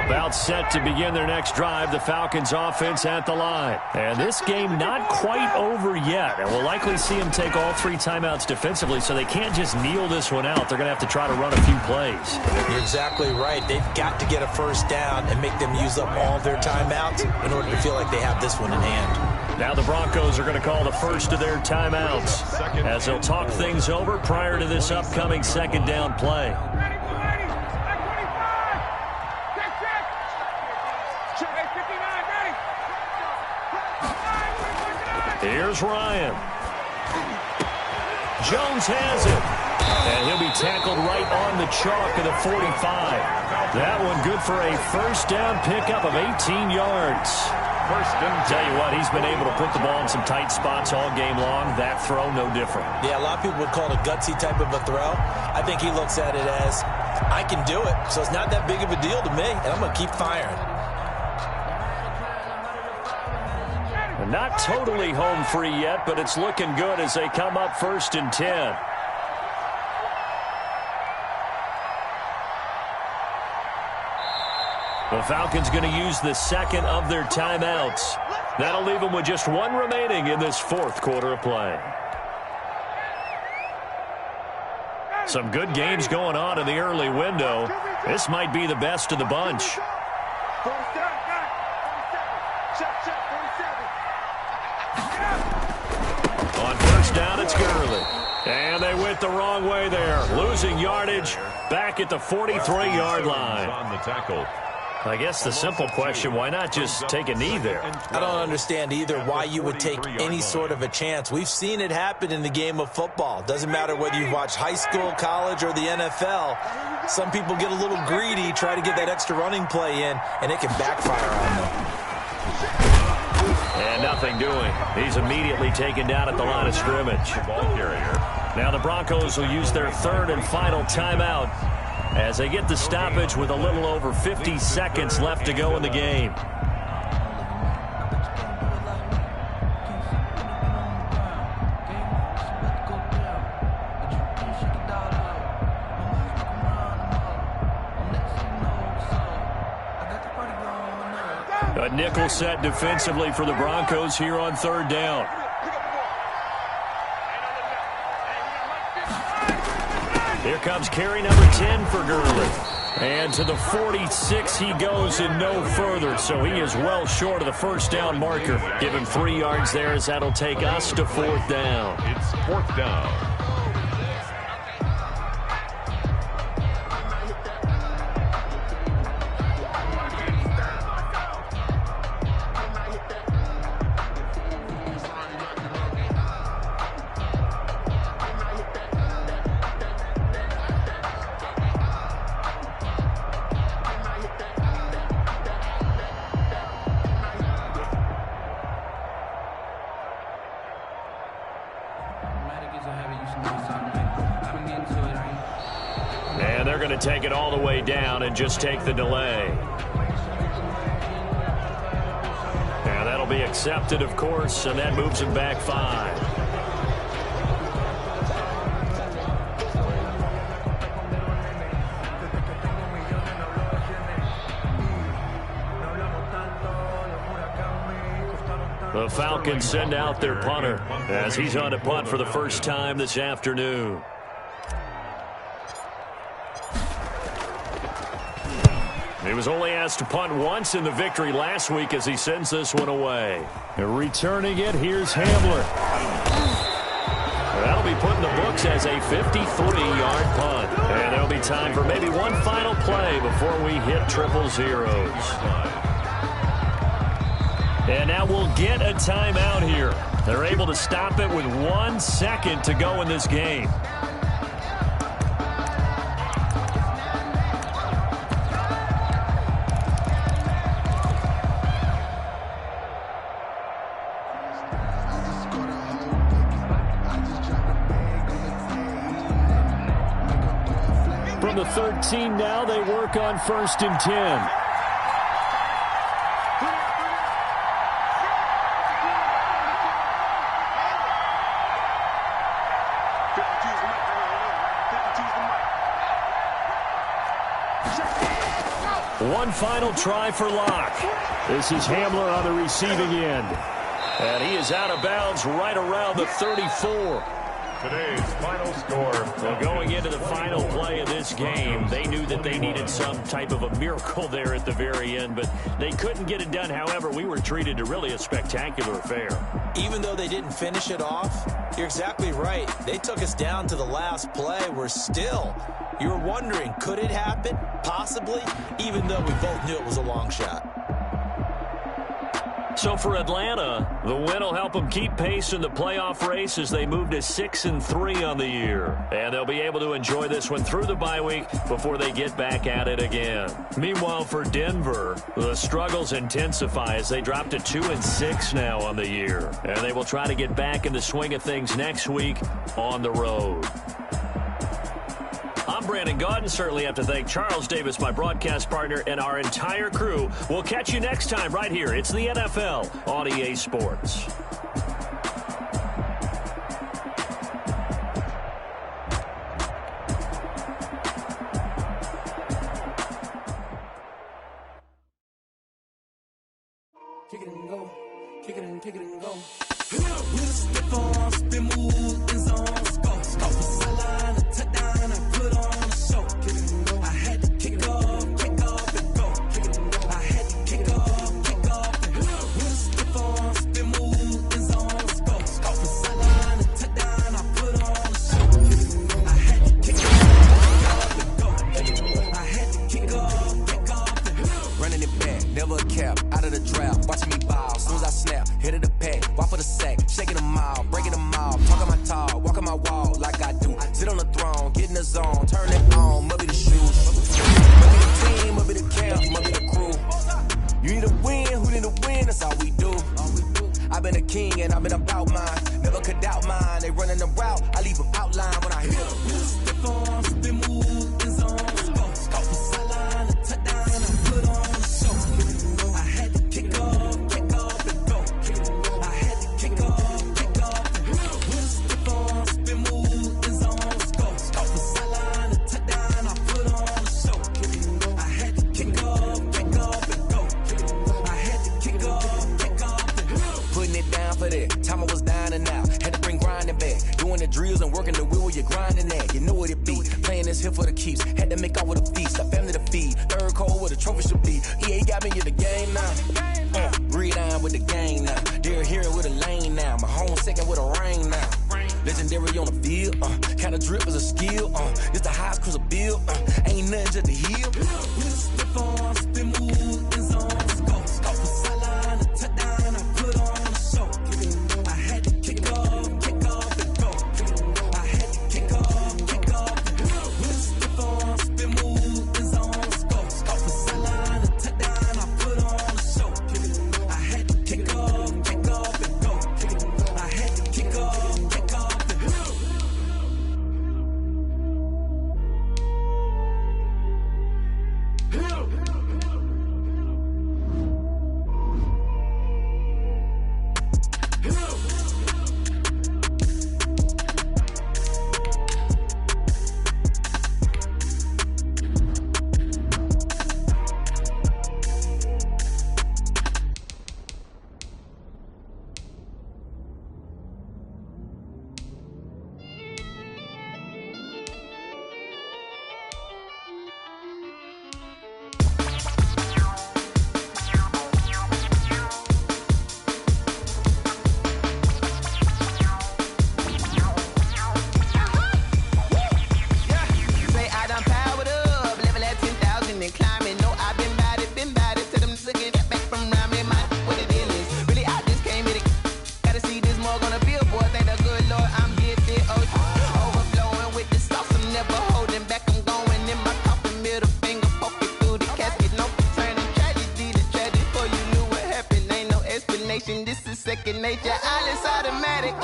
About set to begin their next drive, the Falcons offense at the line. And this game not quite over yet. And we'll likely see them take all 3 timeouts defensively, so they can't just kneel this one out. They're going to have to try to run a few plays. You're exactly right. They've got to get a first down and make them use up all their timeouts in order to feel like they have this one in hand. Now the Broncos are going to call the first of their timeouts as they'll talk things over prior to this upcoming 2nd down play. Here's Ryan. Jones has it. And he'll be tackled right on the chalk of the 45. That one good for a first down pickup of 18 yards. Tell you what, he's been able to put the ball in some tight spots all game long. That throw, no different. Yeah, a lot of people would call it a gutsy type of a throw. I think he looks at it as, I can do it, so it's not that big of a deal to me, and I'm going to keep firing. Not totally home free yet, but it's looking good as they come up 1st and 10. The Falcons going to use the 2nd of their timeouts. That'll leave them with just 1 remaining in this 4th quarter of play. Some good games going on in the early window. This might be the best of the bunch. On first down, it's Gurley. And they went the wrong way there. Losing yardage back at the 43-yard line. On the tackle. I guess the simple question, why not just take a knee there? I don't understand either why you would take any sort of a chance. We've seen it happen in the game of football. Doesn't matter whether you've watched high school, college, or the NFL. Some people get a little greedy, try to get that extra running play in, and it can backfire on them. And nothing doing. He's immediately taken down at the line of scrimmage. Ball carrier. Now the Broncos will use their 3rd and final timeout as they get the stoppage with a little over 50 seconds left to go in the game. nickel set defensively for the Broncos here on third down. Here comes carry number 10 for Gurley. And to the 46 he goes and no further. So he is well short of the first down marker. Give him 3 yards there as that'll take us to fourth down. It's fourth down. And they're going to take it all the way down and just take the delay. And that'll be accepted, of course, and that moves them back 5. The Falcons send out their punter as he's on to punt for the first time this afternoon. He was only asked to punt once in the victory last week as he sends this one away. Returning it, here's Hamler. That'll be put in the books as a 53-yard punt. And there'll be time for maybe one final play before we hit triple zeros. And now we'll get a timeout here. They're able to stop it with 1 second to go in this game. From the 13 now, they work on 1st and 10. One final try for Locke. This is Hamler on the receiving end. And he is out of bounds right around the 34. Today's final score. Well, going into the final play of this game, they knew that they needed some type of a miracle there at the very end, but they couldn't get it done. However, we were treated to really a spectacular affair. Even though they didn't finish it off, you're exactly right. They took us down to the last play. We're still, you were wondering, could it happen? Possibly, even though we both knew it was a long shot. So for Atlanta, the win will help them keep pace in the playoff race as they move to 6-3 on the year. And they'll be able to enjoy this one through the bye week before they get back at it again. Meanwhile, for Denver, the struggles intensify as they drop to 2-6 now on the year. And they will try to get back in the swing of things next week on the road. I'm Brandon Gaudin. Certainly have to thank Charles Davis, my broadcast partner, and our entire crew. We'll catch you next time right here. It's the NFL on EA Sports. Kick it and go. Kick it and kick it and go. With a stiff arm, spin move, in zone, go. Go for sideline, a touchdown, I put on a show. Kick it and go. I had to kick off and go. Kick it and go. I had to kick off and go. With a stiff arm, spin move, in zone, go. Go for sideline, a touchdown, I put on a show. Kick it and go. I had to kick off and go. Kick it and go. I had to kick off and go. Running it back, never a cap, out of the draft, watching me ball. As soon as I snap, hit of the pack, walk for the sack, shaking them all, breaking them all, talking my talk, walking my wall like I do. Sit on the throne, get in the zone, turn it on, must be the shoes, must be the team, must be the camp, must be the crew. You need a win, who need a win? That's all we do. I've been a king and I've been about mine, never could doubt mine. They running the route, I leave them outline when I hit them. Stiff on, spin move, in zone, go for sideline, a touchdown, I put on a show. I had to kick off and go. I had to kick off and go. With a stiff on, spin move, in zone, go for sideline, a touchdown, I put on a show. I had to kick off and go. I had to kick it down for that. Time I was down and out. Had to bring grinding back. Doing the drills and working the wheel where you're grinding at. You know what it be. Playing this here for the keeps. Had to make out with a feast. A family to feed. Third cold where the trophy should be. EA got me in the game now. Breed on with the gang now. Dear hero with a lane now. My home second with a ring now. Legendary on the field. Kinda drip is a skill. It's the highest cruiser bill. Ain't nothing just to heal. Step on, spin move, in zone, go. For sideline, a touchdown, I put on a show. I had to kick off and go. I had to kick off and go. Step on, spin move, in zone, go. For sideline, a touchdown, I put on a show. I had to kick off and go. I had to kick off and go. This is second nature, all is automatic.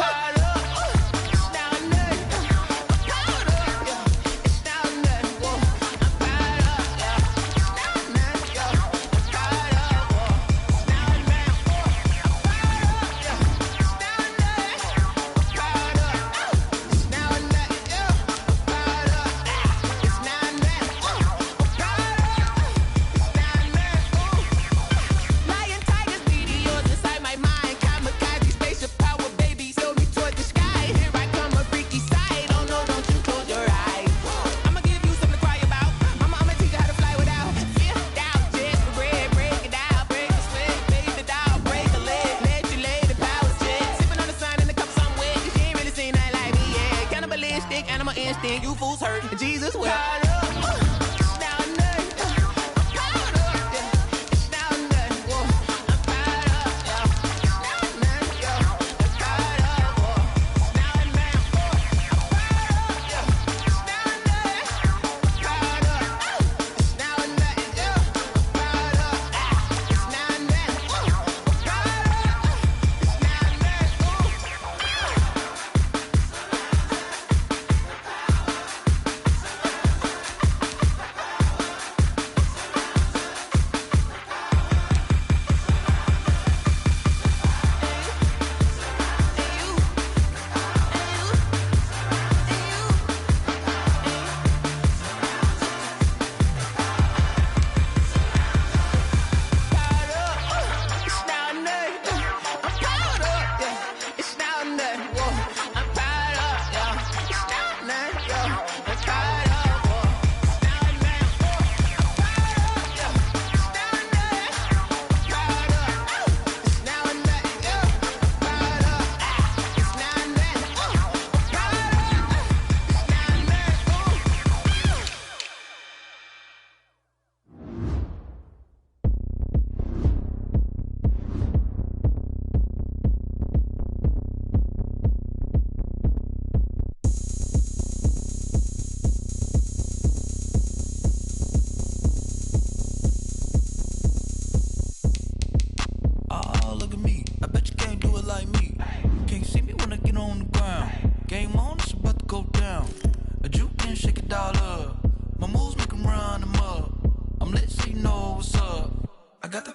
You fools hurt, Jesus will.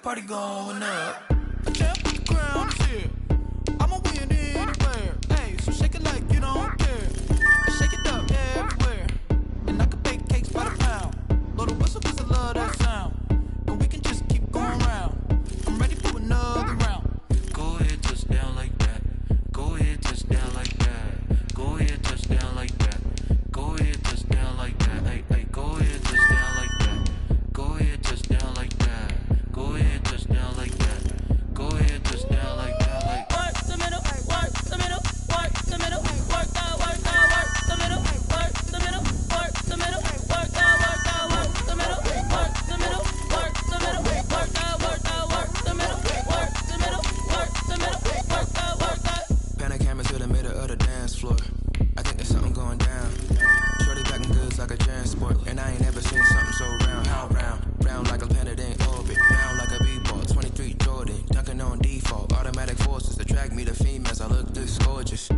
Party going up. A champ with the crown is here. I'ma win anywhere. Hey, so shake it like you don't care. Shake it up everywhere. And I can bake cakes by the pound. Blow the whistle cause I love that sound. And we can just keep going round. I'm ready for another round. Go ahead, touch down. attract me to females, I look this gorgeous.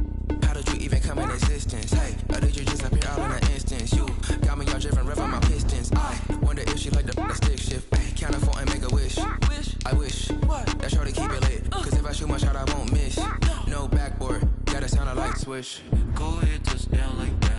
How did you even come in existence? Hey, or did you just appear out in an instance? You got me all driven, revving my pistons. I wonder if she like the stick shift. Hey, count to 4 and make a wish. I wish that shorty keep it lit. Cause if I shoot my shot, I won't miss. No backboard, gotta sound a light switch. Go ahead, touch down like that.